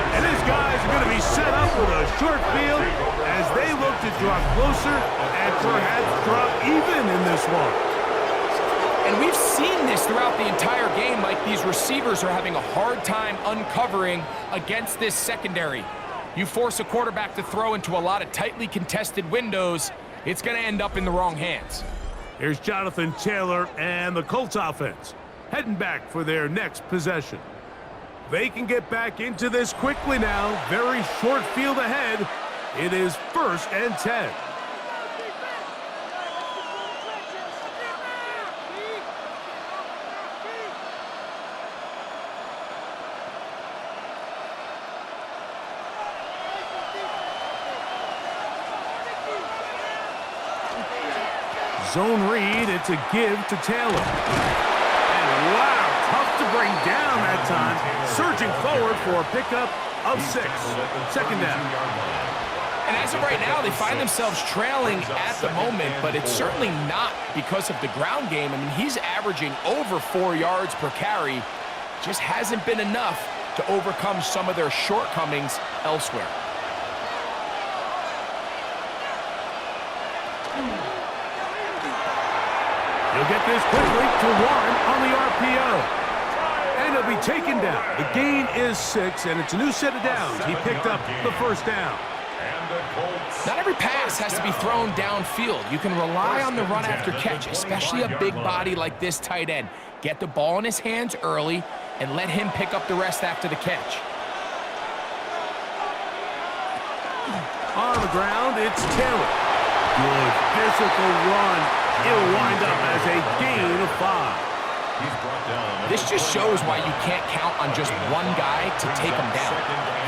And his guys are going to be set up with a short field as they look to draw closer and perhaps drop even in this one. And we've seen this throughout the entire game, Mike. These receivers are having a hard time uncovering against this secondary. You force a quarterback to throw into a lot of tightly contested windows, it's going to end up in the wrong hands. Here's Jonathan Taylor and the Colts offense heading back for their next possession. They can get back into this quickly now. Very short field ahead. It is 1st and 10. Zone read, it's a give to Taylor. And wow, tough to bring down that time. Surging forward for a pickup of 6. 2nd down. And as of right now, they find themselves trailing at the moment, but it's certainly not because of the ground game. I mean, he's averaging over 4 yards per carry. Just hasn't been enough to overcome some of their shortcomings elsewhere. He'll get this quickly to Warren on the RPO. And he'll be taken down. The gain is 6, and it's a new set of downs. He picked up the first down. Not every pass has to be thrown downfield. You can rely on the run after catch, especially a big body like this tight end. Get the ball in his hands early and let him pick up the rest after the catch. On the ground, it's Taylor. Good physical run. It'll wind up as a gain of 5. This just shows why you can't count on just one guy to take him down.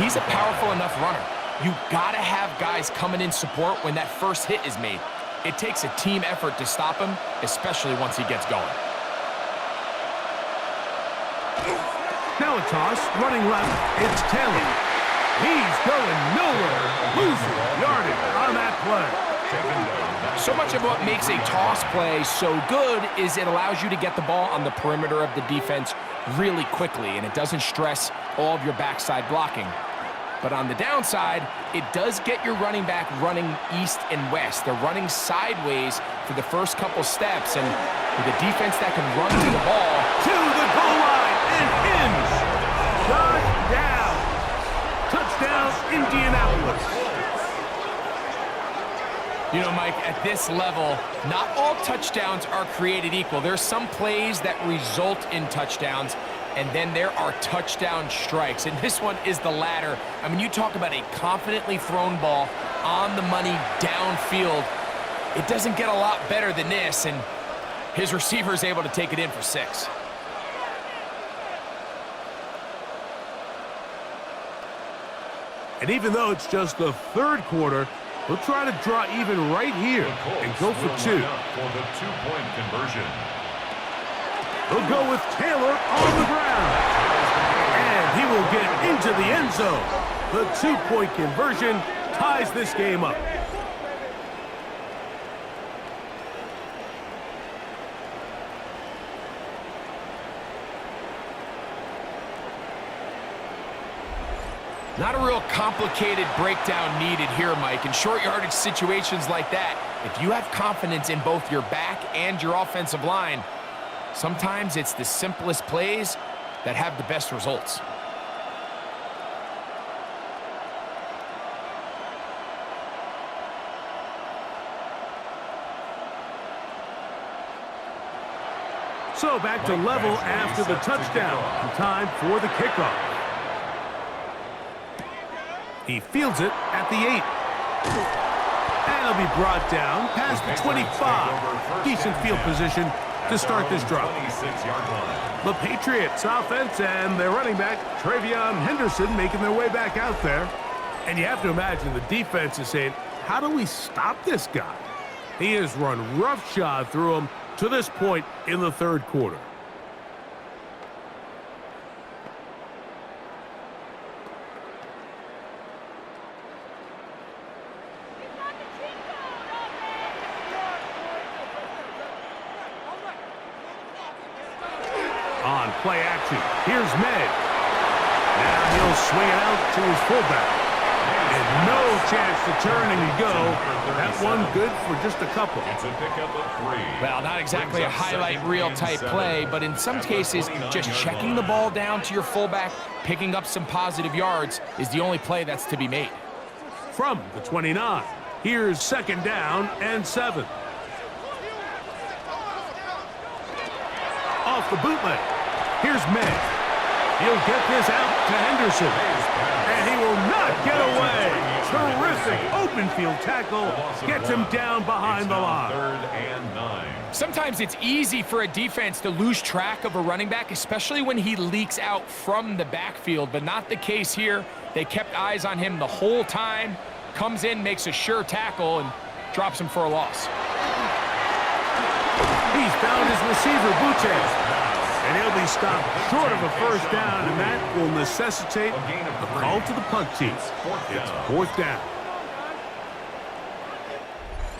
He's a powerful enough runner. You gotta have guys coming in support when that first hit is made. It takes a team effort to stop him, especially once he gets going. Now a toss, running left, it's Taylor. He's going nowhere. Losing yardage on that play. So much of what makes a toss play so good is it allows you to get the ball on the perimeter of the defense really quickly, and it doesn't stress all of your backside blocking. But on the downside, it does get your running back running east and west. They're running sideways for the first couple steps, and with a defense that can run to the ball. To the goal line and in. Touchdown. Touchdown, Indianapolis. You know, Mike, at this level, not all touchdowns are created equal. There's some plays that result in touchdowns, and then there are touchdown strikes, and this one is the latter. I mean, you talk about a confidently thrown ball on the money downfield. It doesn't get a lot better than this, and his receiver is able to take it in for 6. And even though it's just the third quarter, we'll try to draw even right here and go for 2. For the 2-point conversion. He'll go with Taylor on the ground. And he will get into the end zone. The 2-point conversion ties this game up. Not a real complicated breakdown needed here, Mike. In short yardage situations like that, if you have confidence in both your back and your offensive line, sometimes it's the simplest plays that have the best results. So back to level after the touchdown. Time for the kickoff. He fields it at the 8. And he'll be brought down past the 25. Decent field position to start this drive. The Patriots offense and their running back, Travion Henderson, making their way back out there. And you have to imagine the defense is saying, how do we stop this guy? He has run roughshod through him to this point in the third quarter. On play action, here's Med. Now he'll swing it out to his fullback. And no chance to turn and go. That one good for just a couple. It's a pickup of 3. Well, not exactly a highlight reel type play, but in some cases, just checking the ball down to your fullback, picking up some positive yards is the only play that's to be made. From the 29, here's 2nd down and 7. Off the bootleg. Here's Med. He'll get this out to Henderson. And he will not get away. Terrific open field tackle. Gets him down behind the line. 3rd and 9. Sometimes it's easy for a defense to lose track of a running back, especially when he leaks out from the backfield, but not the case here. They kept eyes on him the whole time. Comes in, makes a sure tackle, and drops him for a loss. He's found his receiver, Butte. And he'll be stopped short of a first down, and that will necessitate a call to the punt team. It's 4th down.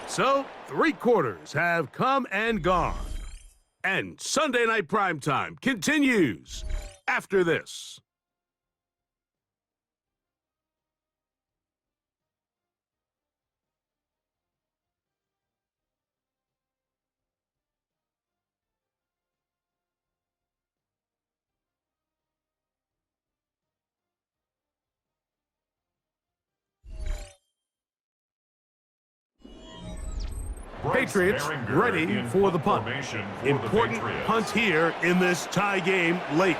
So, 3 quarters have come and gone. And Sunday Night Primetime continues after this. Patriots ready for the punt. Important punt here in this tie game late.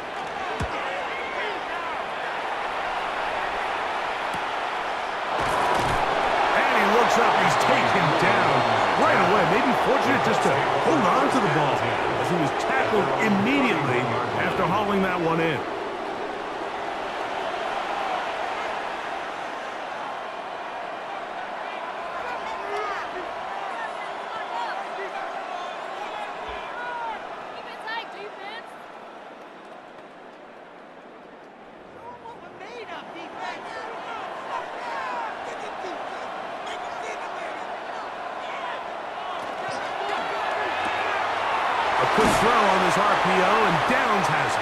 And he looks up. He's taken down right away. Maybe fortunate just to hold on to the ball as he was tackled immediately after hauling that one in. Good throw on this RPO, and Downs has it.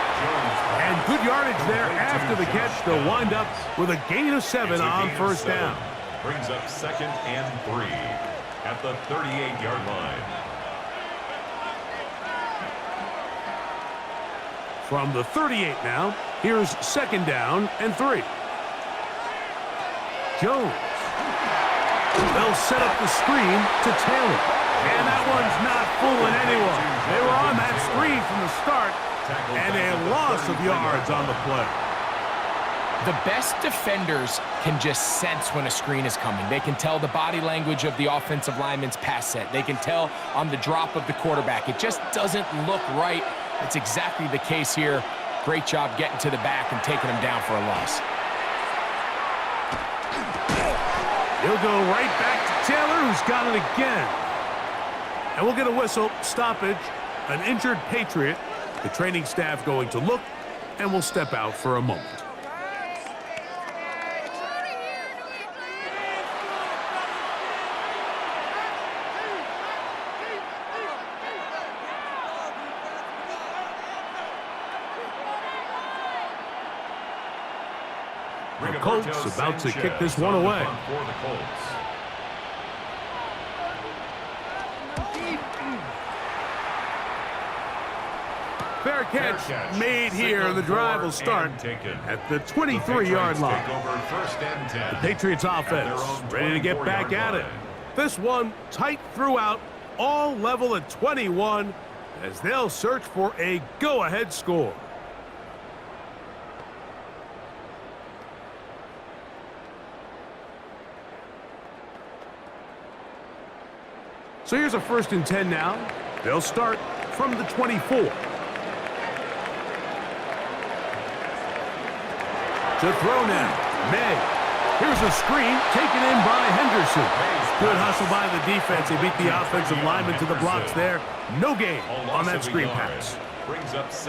And good yardage there after the catch. They'll wind up with a gain of 7 on first down. Brings up 2nd and 3 at the 38-yard line. From the 38 now, here's 2nd down and 3. Jones. They'll set up the screen to Taylor. And that one's not fooling anyone. They were on that screen from the start, and a loss of yards on the play. The best defenders can just sense when a screen is coming. They can tell the body language of the offensive lineman's pass set. They can tell on the drop of the quarterback. It just doesn't look right. It's exactly the case here. Great job getting to the back and taking him down for a loss. He'll go right back to Taylor, who's got it again. And we'll get a whistle, stoppage, an injured Patriot. The training staff going to look, and we'll step out for a moment. The Colts about to kick this one away. For the Colts. Fair catch made here. The drive will start at the 23-yard line. The Patriots offense ready to get back at it. This one tight throughout, all level at 21 as they'll search for a go-ahead score. So here's a 1st and 10 now. They'll start from the 24. To throw now, May. Here's a screen taken in by Henderson. Good hustle by the defense. They beat the offensive lineman to the blocks there. No gain on that screen pass.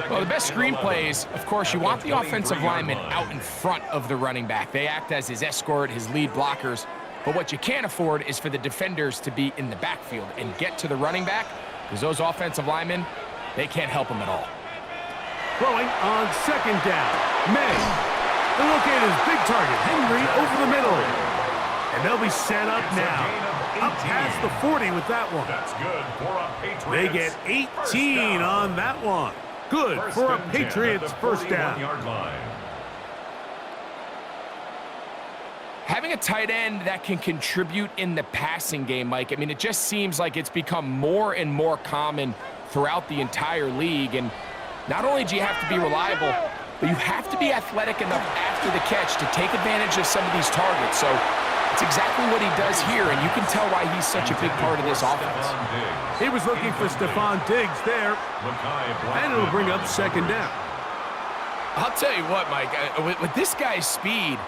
Well, the best screen plays, of course, you want the offensive lineman out in front of the running back. They act as his escort, his lead blockers. But what you can't afford is for the defenders to be in the backfield and get to the running back, because those offensive linemen, they can't help him at all. Throwing on 2nd down, May. They locate his big target, Henry, over the middle. And they'll be set up now. Up past the 40 with that one. That's good for a Patriots. They get 18 on that one. Good for a Patriots first down. Having a tight end that can contribute in the passing game, Mike, I mean, it just seems like it's become more and more common throughout the entire league. And not only do you have to be reliable, but you have to be athletic enough after the catch to take advantage of some of these targets. So it's exactly what he does here, and you can tell why he's such a big part of this offense. He was looking for Stephon Diggs there, and it'll bring up 2nd down. I'll tell you what, Mike, with this guy's speed,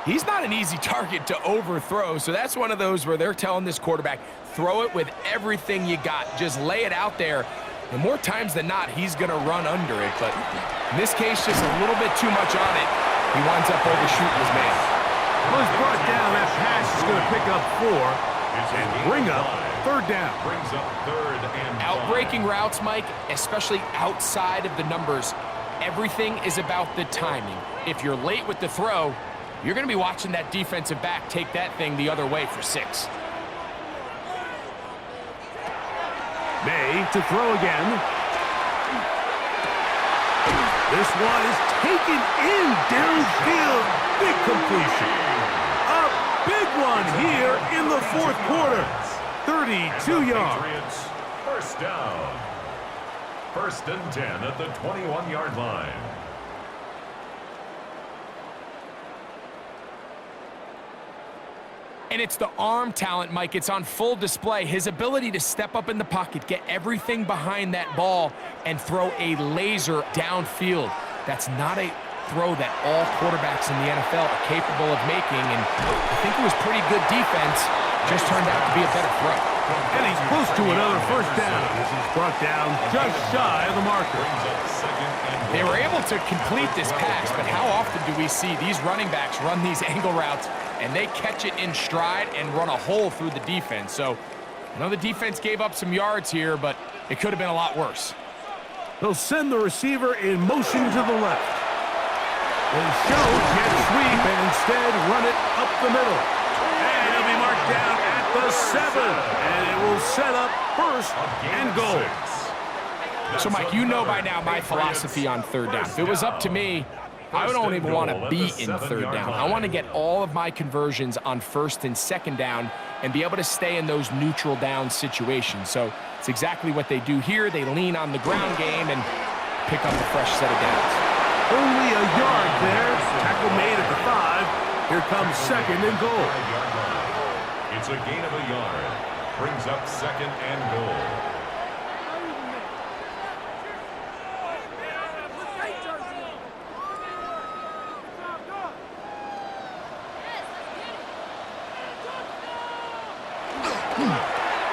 he's not an easy target to overthrow. So that's one of those where they're telling this quarterback, throw it with everything you got. Just lay it out there. And more times than not, he's going to run under it. But in this case, just a little bit too much on it. He winds up overshooting his man. Well, he's brought down. That pass is going to pick up 4 and bring up 3rd down. Brings up 3rd and 5. Out-breaking routes, Mike, especially outside of the numbers, everything is about the timing. If you're late with the throw, you're going to be watching that defensive back take that thing the other way for 6. May to throw again. This one is taken in downfield. Big completion. A big one here in the 4th quarter. 32 yards. Patriots, first down. First and 10 at the 21-yard line. And it's the arm talent, Mike. It's on full display. His ability to step up in the pocket, get everything behind that ball, and throw a laser downfield. That's not a throw that all quarterbacks in the NFL are capable of making, and I think it was pretty good defense. Just turned out to be a better throw. And he's close to another first down as he's brought down just shy of the marker. They were able to complete this pass, but how often do we see these running backs run these angle routes and they catch it in stride and run a hole through the defense? So I know the defense gave up some yards here, but it could have been a lot worse. They'll send the receiver in motion to the left. They show jet sweep and instead run it up the middle. And it'll be marked down at the 7. And it will set up first and goal. So, Mike, you know by now my philosophy on third down. If it was up to me, I don't even want to be in third down. I want to get all of my conversions on first and second down and be able to stay in those neutral down situations. So it's exactly what they do here. They lean on the ground game and pick up a fresh set of downs. Only a yard there. Tackle made at the 5. Here comes second and goal. It's a gain of a yard. Brings up second and goal.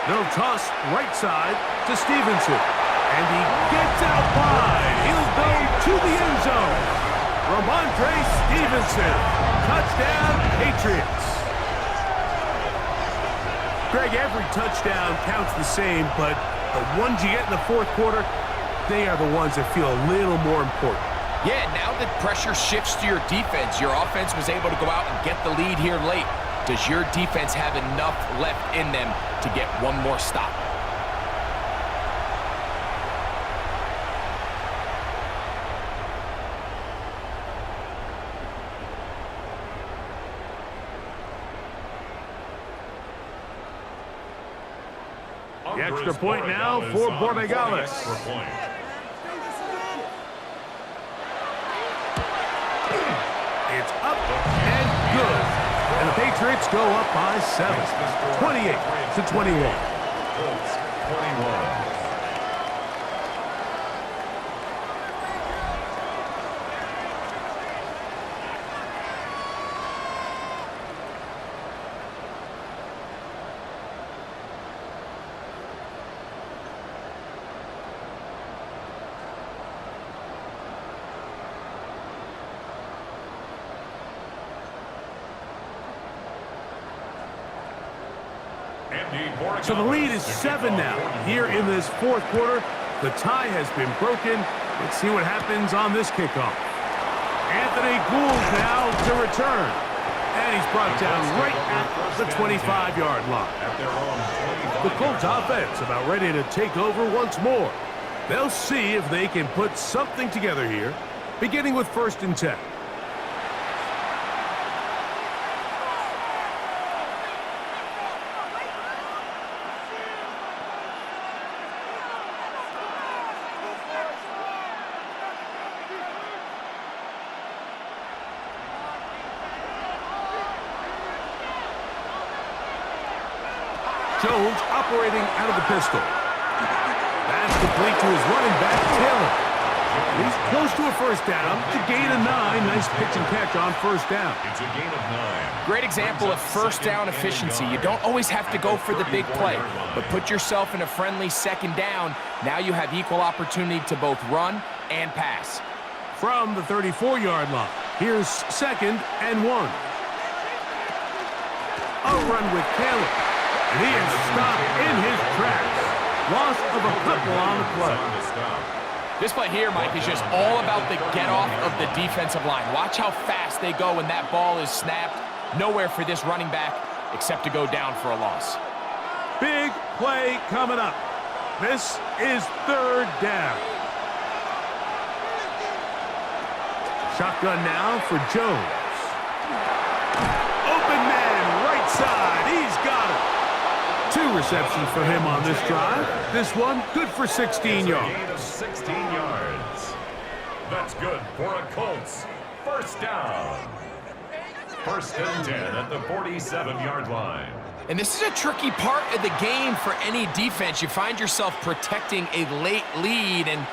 They'll toss right side to Stevenson. And he gets out wide. He'll go to the end zone. Ramondre Stevenson. Touchdown, Patriots. Greg, every touchdown counts the same, but the ones you get in the fourth quarter, they are the ones that feel a little more important. Yeah, now that pressure shifts to your defense, your offense was able to go out and get the lead here late. Does your defense have enough left in them to get one more stop? The extra point now for Borregales. It's up and good. And the Patriots go up by 7, 28-21. Colts 21. So the lead is 7 now. Here in this fourth quarter, the tie has been broken. Let's see what happens on this kickoff. Anthony Gould now to return. And he's brought down right at the 25-yard line. The Colts offense about ready to take over once more. They'll see if they can put something together here, beginning with first and 10. Jones operating out of the pistol. That's complete to his running back, Taylor. He's close to a first down. It's a gain of 9. Nice pitch and catch on first down. It's a gain of 9. Great example of first down efficiency. You don't always have to go for the big play, but put yourself in a friendly second down. Now you have equal opportunity to both run and pass. From the 34-yard line, here's second and 1. A run with Taylor. And he is stopped in his tracks. Loss of a couple on the play. This play here, Mike, is just all about the get-off of the defensive line. Watch how fast they go when that ball is snapped. Nowhere for this running back except to go down for a loss. Big play coming up. This is third down. Shotgun now for Jones. Open man, right side. He's got it. 2 receptions for him on this drive. This one good for 16 yards. Gain of 16 yards. That's good for a Colts first down. First and 10 at the 47-yard line. And this is a tricky part of the game for any defense. You find yourself protecting a late lead, and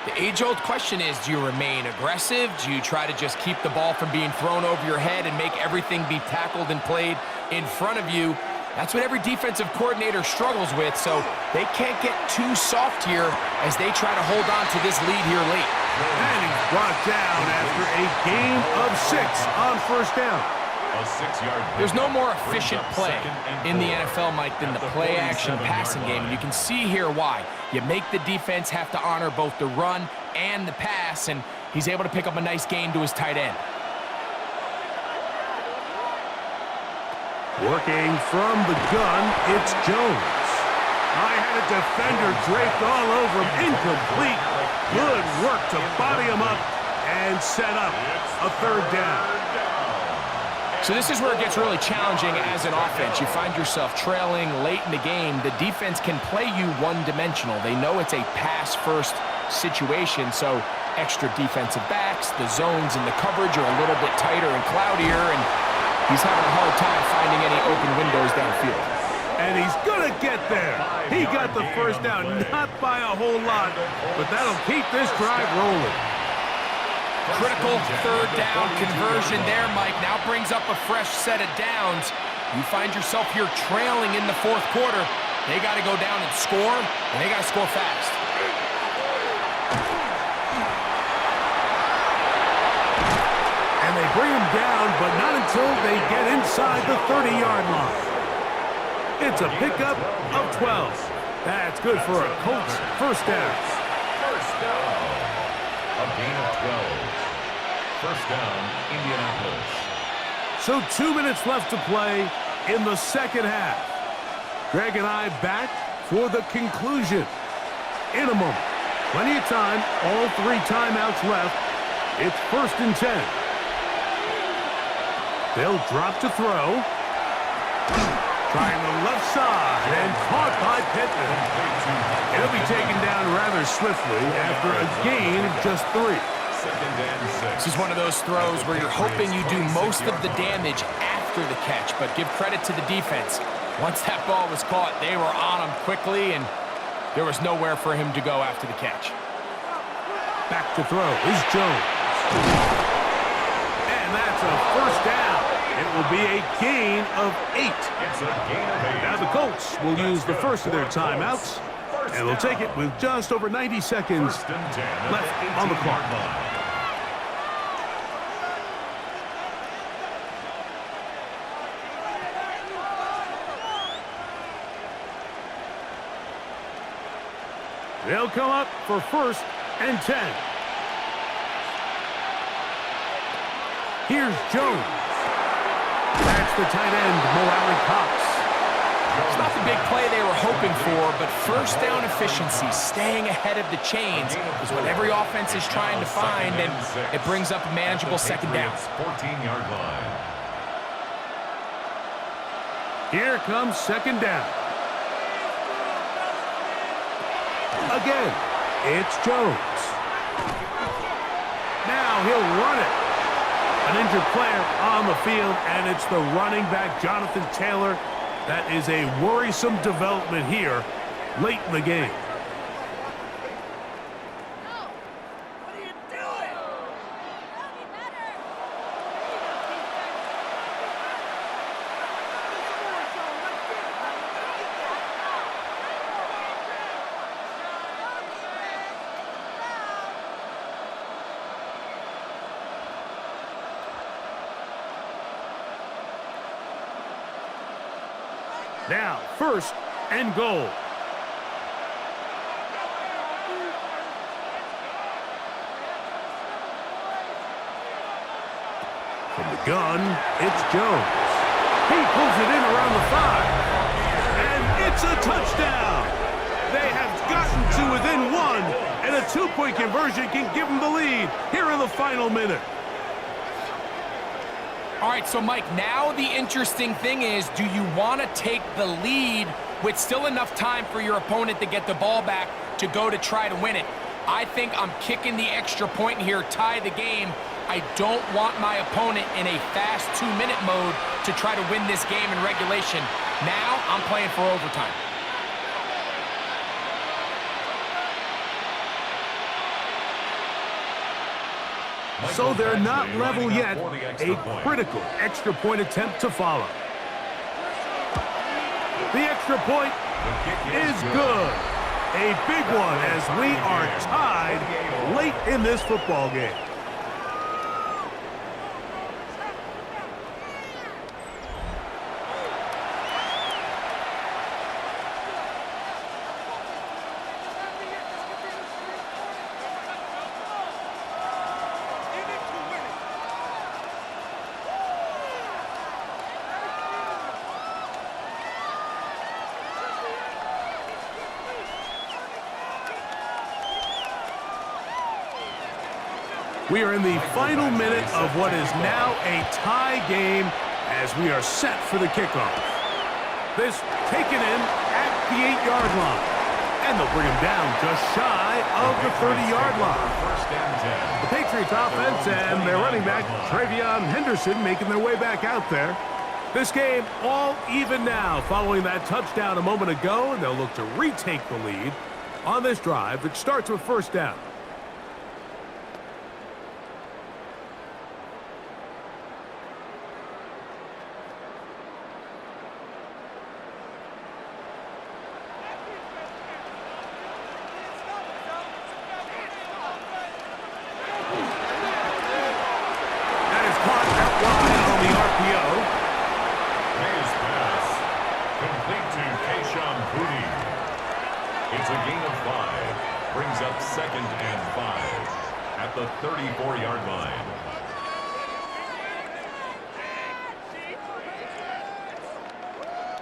the age-old question is, do you remain aggressive? Do you try to just keep the ball from being thrown over your head and make everything be tackled and played in front of you? That's what every defensive coordinator struggles with, so they can't get too soft here as they try to hold on to this lead here late. And he's brought down after a gain of 6 on first down. A 6-yard. There's no more efficient play in the NFL, Mike, than the play-action passing game, and you can see here why. You make the defense have to honor both the run and the pass, and he's able to pick up a nice gain to his tight end. Working from the gun, it's Jones. I had a defender draped all over him. Incomplete. Good work to body him up and set up a third down. So this is where it gets really challenging as an offense. You find yourself trailing late in the game. The defense can play you one-dimensional. They know it's a pass-first situation, so extra defensive backs, the zones and the coverage are a little bit tighter and cloudier, and he's having a hard time finding any open windows downfield. And he's going to get there. He got the first down, not by a whole lot, but that'll keep this drive rolling. Critical third down conversion there, Mike. Now brings up a fresh set of downs. You find yourself here trailing in the fourth quarter. They got to go down and score, and they got to score fast. And they bring him down, but not until they get inside the 30-yard line. It's a pickup of 12. That's good for a Colts first down. First down. A gain of 12. First down, Indianapolis. So 2 minutes left to play in the second half. Greg and I back for the conclusion in a moment. Plenty of time, all 3 timeouts left. It's first and 10. They'll drop to throw. Trying the left side and caught by Pittman. It'll be taken down rather swiftly after a gain of just 3. Second and 6. This is one of those throws where you're hoping you do most of the damage after the catch, but give credit to the defense. Once that ball was caught, they were on him quickly, and there was nowhere for him to go after the catch. Back to throw is Jones. And that's a first down. It will be a gain of 8. It's a gain of 8. Now the Colts will use the first of their timeouts, and they'll take it with just over 90 seconds First and 10 left on the clock. They'll come up for first and 10. Here's Jones. That's the tight end, Mo Cox. It's not the big play they were hoping for, but first down efficiency, staying ahead of the chains, is what every offense is trying to find, and it brings up a manageable second down. 14-yard line. Here comes second down. Again, it's Jones. Now he'll run it. An injured player on the field, and it's the running back, Jonathan Taylor. That is a worrisome development here late in the game. Now, first and goal. From the gun, it's Jones. He pulls it in around the 5. And it's a touchdown. They have gotten to within 1, and a 2-point conversion can give them the lead here in the final minute. All right, so Mike, now the interesting thing is, do you want to take the lead with still enough time for your opponent to get the ball back to go to try to win it. I think I'm kicking the extra point here, tie the game. I don't want my opponent in a fast 2-minute mode to try to win this game in regulation. Now I'm playing for overtime. So they're not level yet. A critical extra point attempt to follow. The extra point is good. A big one as we are tied late in this football game. We are in the final minute of what is now a tie game as we are set for the kickoff. This taken in at the 8-yard line. And they'll bring him down just shy of the 30-yard line. The Patriots offense and their running back, Travion Henderson, making their way back out there. This game all even now following that touchdown a moment ago, and they'll look to retake the lead on this drive that starts with first down. It's a gain of 5. Brings up 2nd and 5 at the 34-yard line.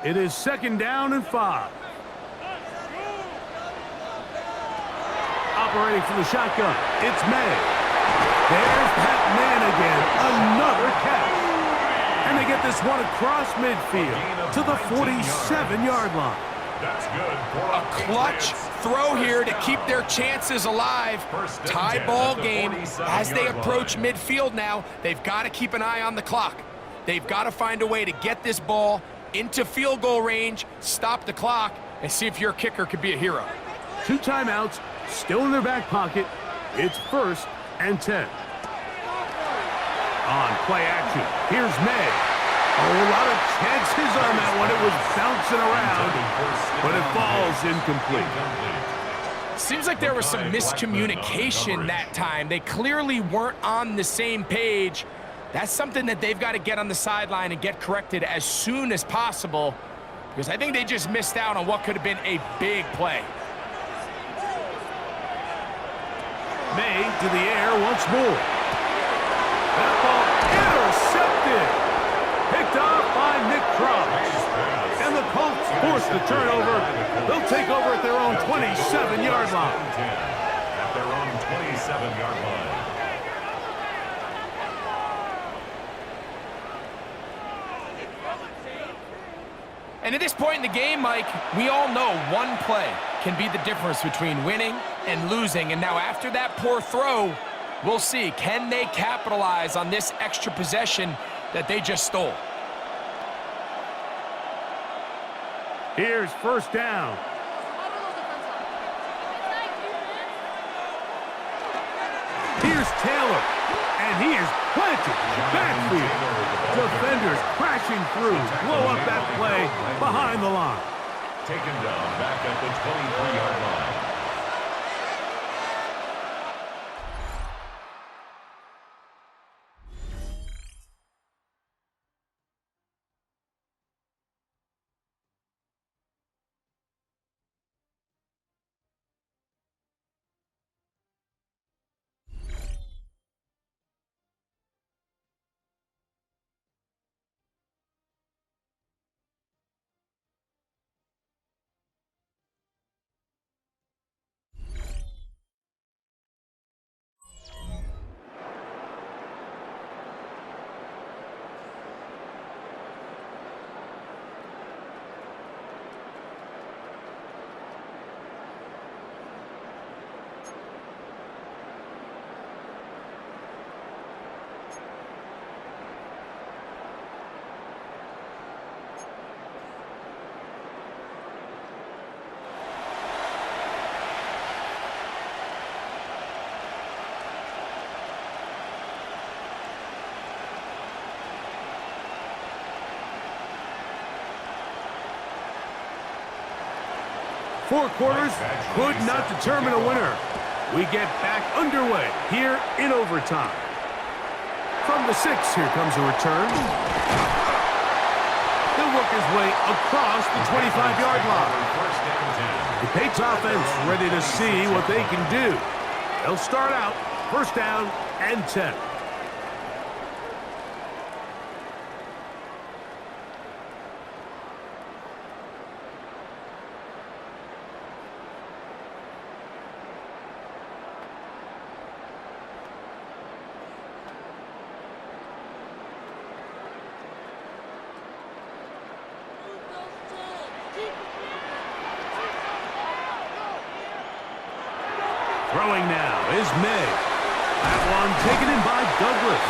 It is 2nd down and 5. Operating from the shotgun, it's May. There's Pat Man again, another catch. And they get this one across midfield to the 47-yard line. That's good. A clutch throw here to keep their chances alive. Tie ball game as they approach midfield now. They've got to keep an eye on the clock. They've got to find a way to get this ball into field goal range, stop the clock, and see if your kicker could be a hero. 2 timeouts still in their back pocket. It's 1st and 10. On play action, here's May. A lot of chances on that one. It was bouncing around, but it falls incomplete. Seems like there was some miscommunication that time. They clearly weren't on the same page. That's something that they've got to get on the sideline and get corrected as soon as possible, because I think they just missed out on what could have been a big play. May to the air once more. That ball intercepted. Picked off by Nick Cross. And the Colts force the turnover. They'll take over at their own 27-yard line. At their own 27-yard line. And at this point in the game, Mike, we all know one play can be the difference between winning and losing. And now after that poor throw, we'll see, can they capitalize on this extra possession that they just stole? Here's first down. Here's Taylor, and he is planted in the backfield. Defenders crashing through, blow up that play behind the line. Taken down back at the 23-yard line. 4 quarters could not determine a winner. We get back underway here in overtime. From the 6, here comes a return. He'll work his way across the 25-yard line. The Patriots offense ready to see what they can do. They'll start out first down and 10. Throwing now is May. That one taken in by Douglas.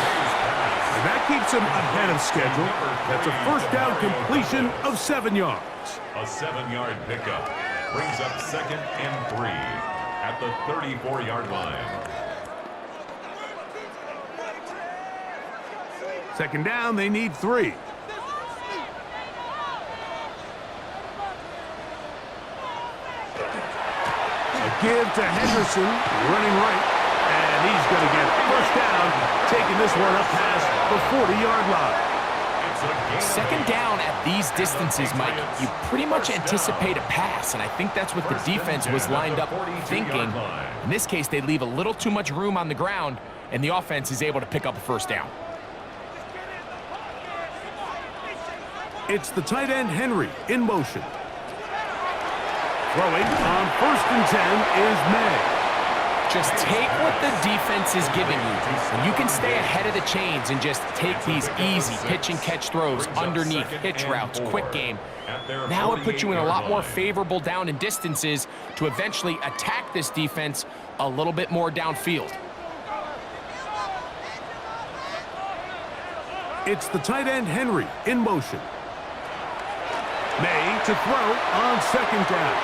And that keeps him ahead of schedule. That's a first down completion of 7 yards. A 7-yard pickup brings up 2nd and 3 at the 34-yard line. 2nd down, they need 3. Give to Henderson, running right, and he's going to get first down, taking this one up past the 40-yard line. 2nd down at these distances, Mike, you pretty much anticipate a pass, and I think that's what the defense was lined up thinking. In this case, they leave a little too much room on the ground, and the offense is able to pick up a first down. It's the tight end, Henry, in motion. Throwing on 1st and 10 is May. Just take what the defense is giving you, and you can stay ahead of the chains and just take these easy pitch and catch throws underneath, hitch routes, quick game. Now it puts you in a lot more favorable down and distances to eventually attack this defense a little bit more downfield. It's the tight end, Henry, in motion. May to throw on 2nd down.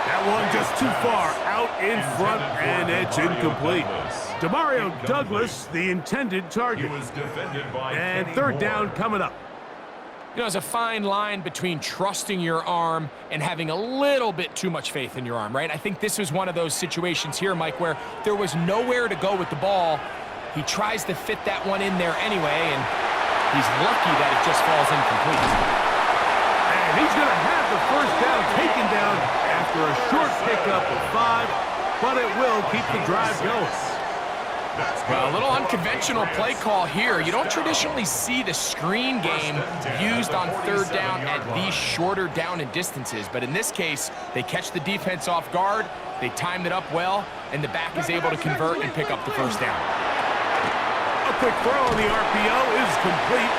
That one just too far out in front, and it's incomplete. Demario Douglas, the intended target. And 3rd down coming up. You know, there's a fine line between trusting your arm and having a little bit too much faith in your arm, right? I think this was one of those situations here, Mike, where there was nowhere to go with the ball. He tries to fit that one in there anyway, and he's lucky that it just falls incomplete. And he's going to have the first down taken down after a short pickup of 5, but it will keep the drive going. Well, a little unconventional play call here. You don't traditionally see the screen game used on 3rd down at these shorter down and distances, but in this case, they catch the defense off guard, they timed it up well, and the back is able to convert and pick up the first down. A quick throw on the RPO is complete,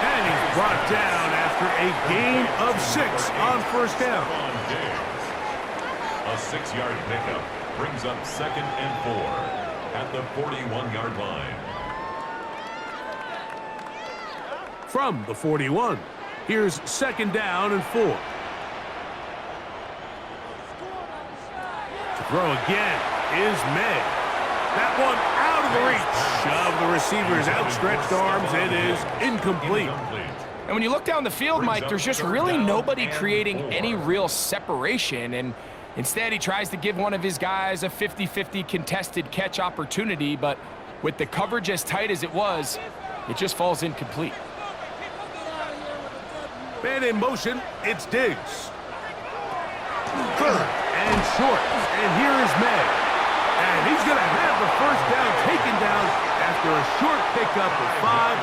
and he's brought down after a gain of 6 on 1st down. A 6-yard pickup brings up 2nd and 4 at the 41-yard line. From the 41, here's 2nd down and 4. To throw again is May. That one out of the reach of the receiver's outstretched arms. It is incomplete. And when you look down the field, Mike, there's just really nobody creating any real separation, and instead, he tries to give one of his guys a 50-50 contested catch opportunity, but with the coverage as tight as it was, it just falls incomplete. Man in motion, it's Diggs. 3rd and short, and here is May. And he's going to have the first down taken down after a short pickup of 5,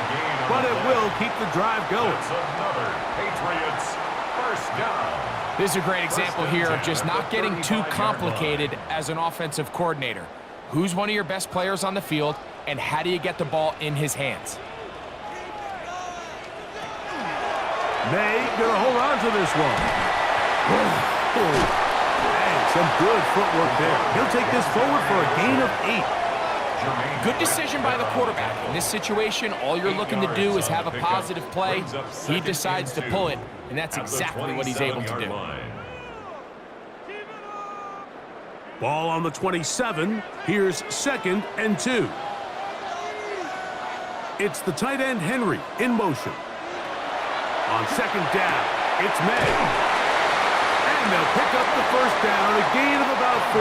but it will keep the drive going. It's another Patriots first down. This is a great example here of just not getting too complicated as an offensive coordinator. Who's one of your best players on the field, and how do you get the ball in his hands? May gonna hold on to this one. Man, some good footwork there. He'll take this forward for a gain of 8. Good decision by the quarterback. In this situation, all you're looking to do is have a positive play. He decides to pull it, and that's exactly what he's able to do. Ball on the 27. Here's 2nd and 2. It's the tight end, Henry, in motion. On 2nd down, it's May. And And they'll pick up the first down, a gain of about 4.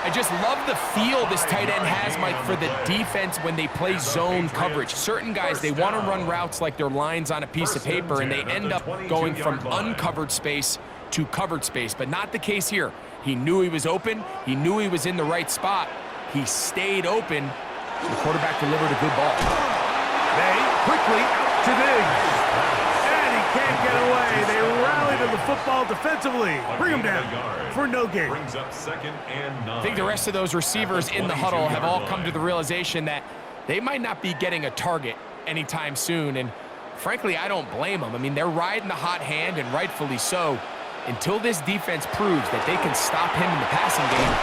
I just love the feel this tight end has, Mike, for the defense when they play zone coverage. Certain guys, they want to run routes like they're lines on a piece of paper, and they end up going from uncovered space to covered space, but not the case here. He knew he was open. He knew he was in the right spot. He stayed open. The quarterback delivered a good ball. They quickly out to Diggs. And he can't get away. They rally to the football defensively. Bring him down for no gain. Brings up 2nd and 9. I think the rest of those receivers in the huddle have all come to the realization that they might not be getting a target anytime soon, and frankly, I don't blame them. I mean, they're riding the hot hand, and rightfully so. Until this defense proves that they can stop him in the passing game,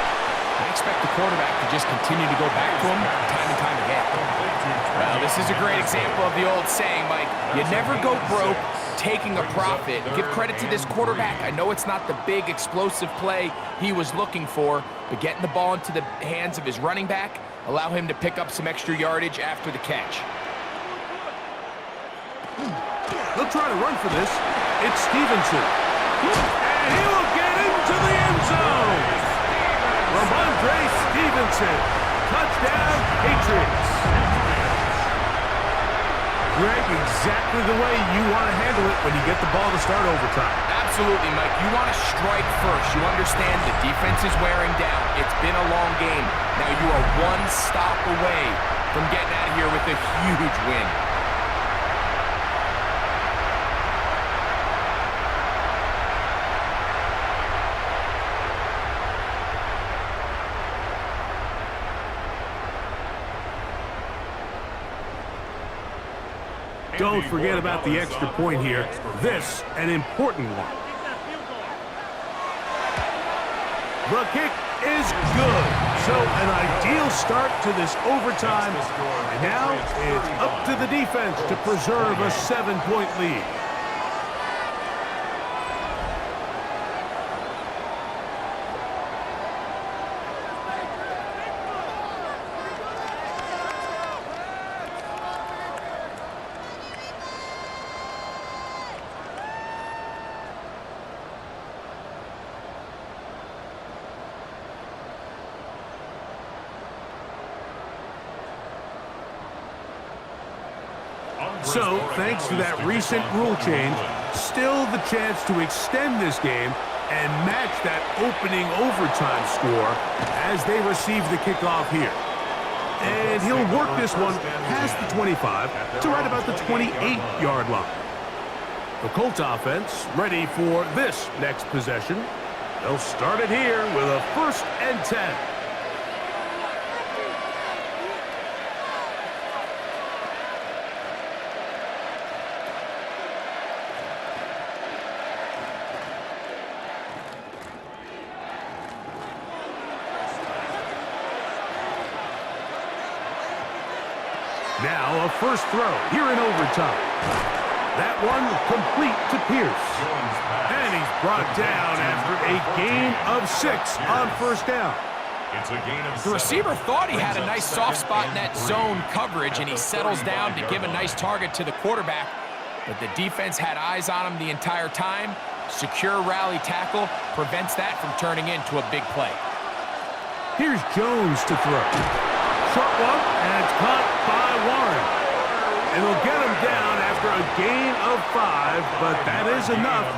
I expect the quarterback to just continue to go back to him time and time again. Well, this is a great example of the old saying, Mike, you never go broke taking a profit. Give credit to this quarterback. I know it's not the big explosive play he was looking for, but getting the ball into the hands of his running back, allow him to pick up some extra yardage after the catch. They'll try to run for this. It's Stevenson. And he will get into the end zone. Ramondre Stevenson. Touchdown, Patriots. Greg, exactly the way you want to handle it when you get the ball to start overtime. Absolutely, Mike. You want to strike first. You understand the defense is wearing down. It's been a long game. Now you are one stop away from getting out of here with a huge win. Don't forget about the extra point here. This, an important one. The kick is good. So an ideal start to this overtime. And now it's up to the defense to preserve a 7-point lead. So, thanks to that recent rule change, still the chance to extend this game and match that opening overtime score as they receive the kickoff here. And he'll work this one past the 25 to right about the 28-yard line. The Colts offense ready for this next possession. They'll start it here with a 1st and 10. Now a first throw here in overtime. That one complete to Pierce. And he's brought down after a gain of 6 on 1st down. It's a gain of 7. The receiver thought he had a nice soft spot in that zone coverage, and he settles down to give a nice target to the quarterback. But the defense had eyes on him the entire time. Secure rally tackle prevents that from turning into a big play. Here's Jones to throw. Short one, and it's caught by Warren. And they'll get him down after a gain of 5, but that is enough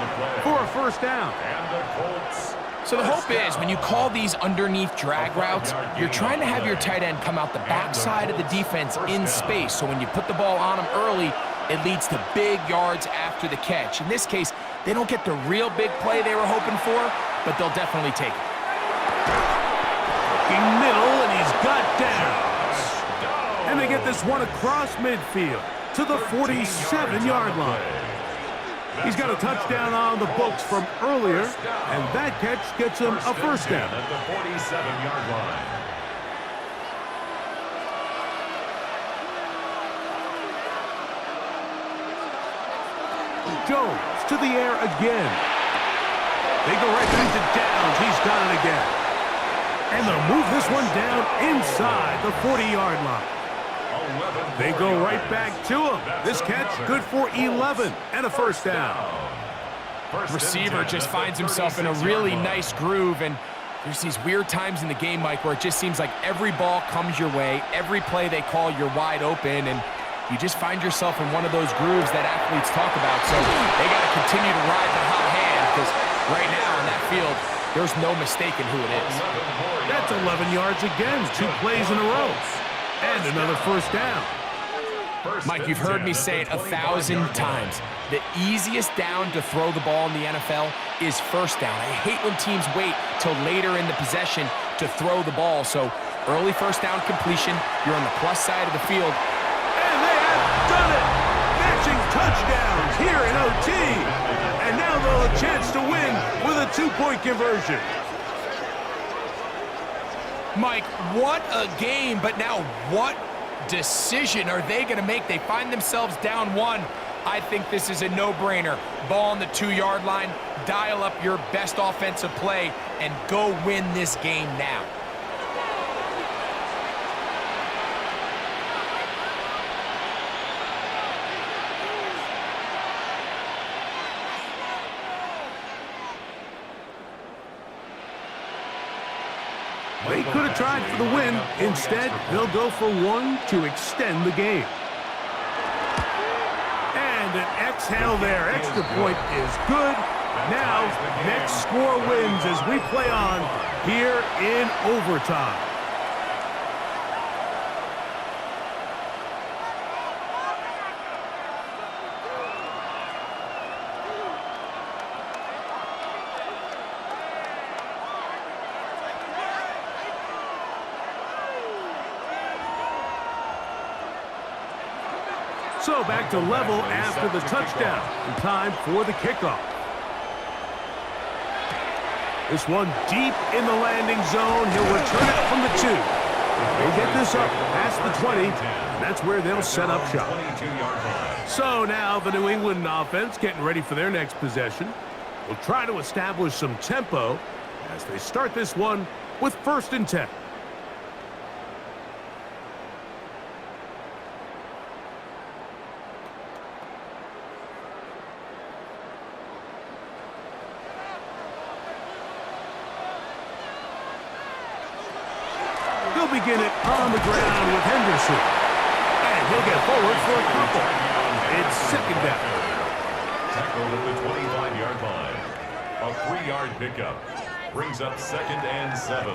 for a 1st down. And the Colts. So the hope is when you call these underneath drag routes, you're trying to have your tight end come out the backside of the defense in space. So when you put the ball on him early, it leads to big yards after the catch. In this case, they don't get the real big play they were hoping for, but they'll definitely take it. Looking middle, and he's got down. And they get this one across midfield to the 47-yard line. He's got a touchdown on the books from earlier, and that catch gets him a 1st down. At the 47-yard line. Jones to the air again. They go right back to Downs. He's got it again. And they'll move this one down inside the 40-yard line. They go right back to him. This catch good for 11 and a 1st down. receiver just finds himself in a really nice groove, and there's these weird times in the game, Mike, where it just seems like every ball comes your way, every play they call, you're wide open, and you just find yourself in one of those grooves that athletes talk about. So they got to continue to ride the hot hand, because right now on that field, there's no mistaking who it is. That's 11 yards again, 2 plays in a row. And another first down. Mike, you've heard me say it 1,000 times. The easiest down to throw the ball in the NFL is first down. I hate when teams wait till later in the possession to throw the ball. So early first down completion, you're on the plus side of the field. And they have done it! Matching touchdowns here in OT. And now they'll have a chance to win with a 2-point conversion. Mike, what a game, but now what decision are they going to make? They find themselves down 1. I think this is a no-brainer. Ball on the 2-yard line, dial up your best offensive play, and go win this game now. They could have tried for the win. Instead, they'll go for 1 to extend the game. And an exhale there. Extra point is good. Now, next score wins as we play on here in overtime. So back to level after the touchdown. And time for the kickoff. This one deep in the landing zone. He'll return it from the 2. They'll get this up past the 20. And that's where they'll set up shop. So now the New England offense getting ready for their next possession. Will try to establish some tempo as they start this one with 1st and 10. He'll begin it on the ground with Henderson. And he'll get forward for a couple. It's 2nd down. Tackled at the 25-yard line. A 3-yard pickup. Brings up 2nd and 7.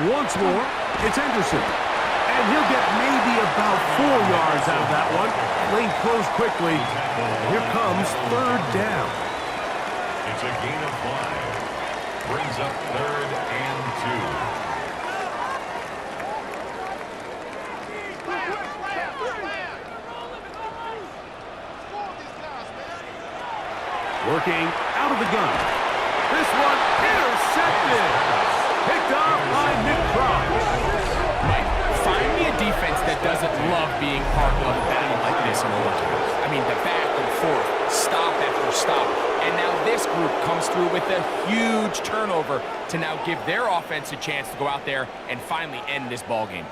Once more, it's Henderson. And he'll get maybe about 4 yards out of that one. Lane closed quickly. Here comes 3rd down. It's a gain of 5. Brings up 3rd and 2. Working out of the gun. This one intercepted. Picked off by Nick Cross. Find me a defense that doesn't love being part of a battle like this in overtime. I mean, the back and forth, stop after stop. And now this group comes through with a huge turnover to now give their offense a chance to go out there and finally end this ball game.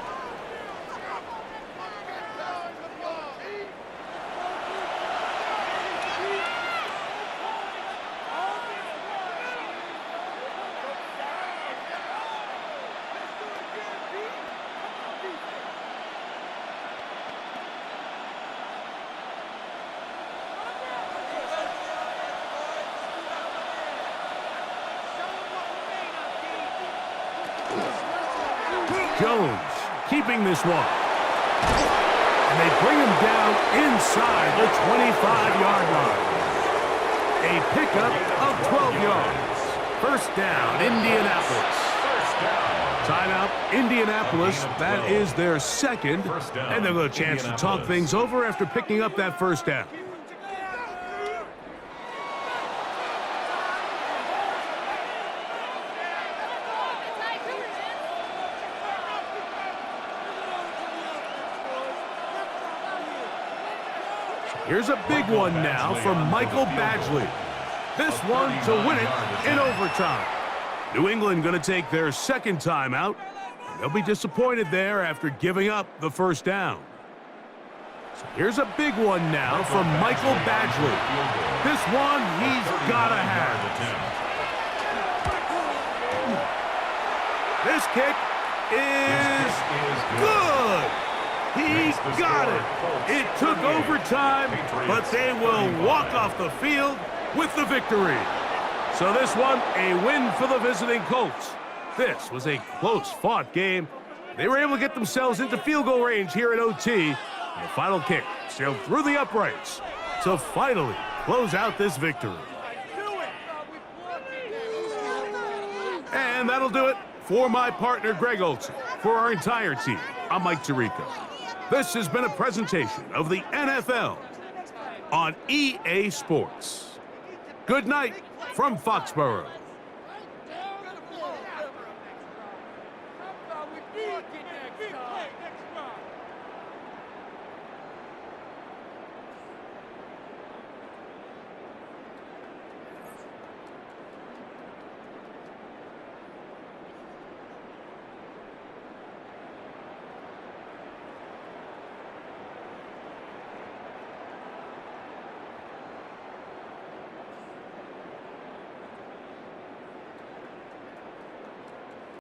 Jones keeping this one. And they bring him down inside the 25-yard line. A pickup of 12 yards. 1st down, Indianapolis. Timeout, Indianapolis. That is their 2nd. And they'll get a chance to talk things over after picking up that 1st down. Here's a big one now from Michael Badgley. This one to win it in overtime. New England going to take their 2nd timeout. They'll be disappointed there after giving up the first down. So here's a big one now from Michael Badgley. This one he's got to have. This kick is good. He got it. It took overtime, but they will walk off the field with the victory. So this one, a win for the visiting Colts. This was a close-fought game. They were able to get themselves into field goal range here at OT. And the final kick sailed through the uprights to finally close out this victory. And that'll do it for my partner, Greg Olson. For our entire team, I'm Mike Tirico. This has been a presentation of the NFL on EA Sports. Good night from Foxborough.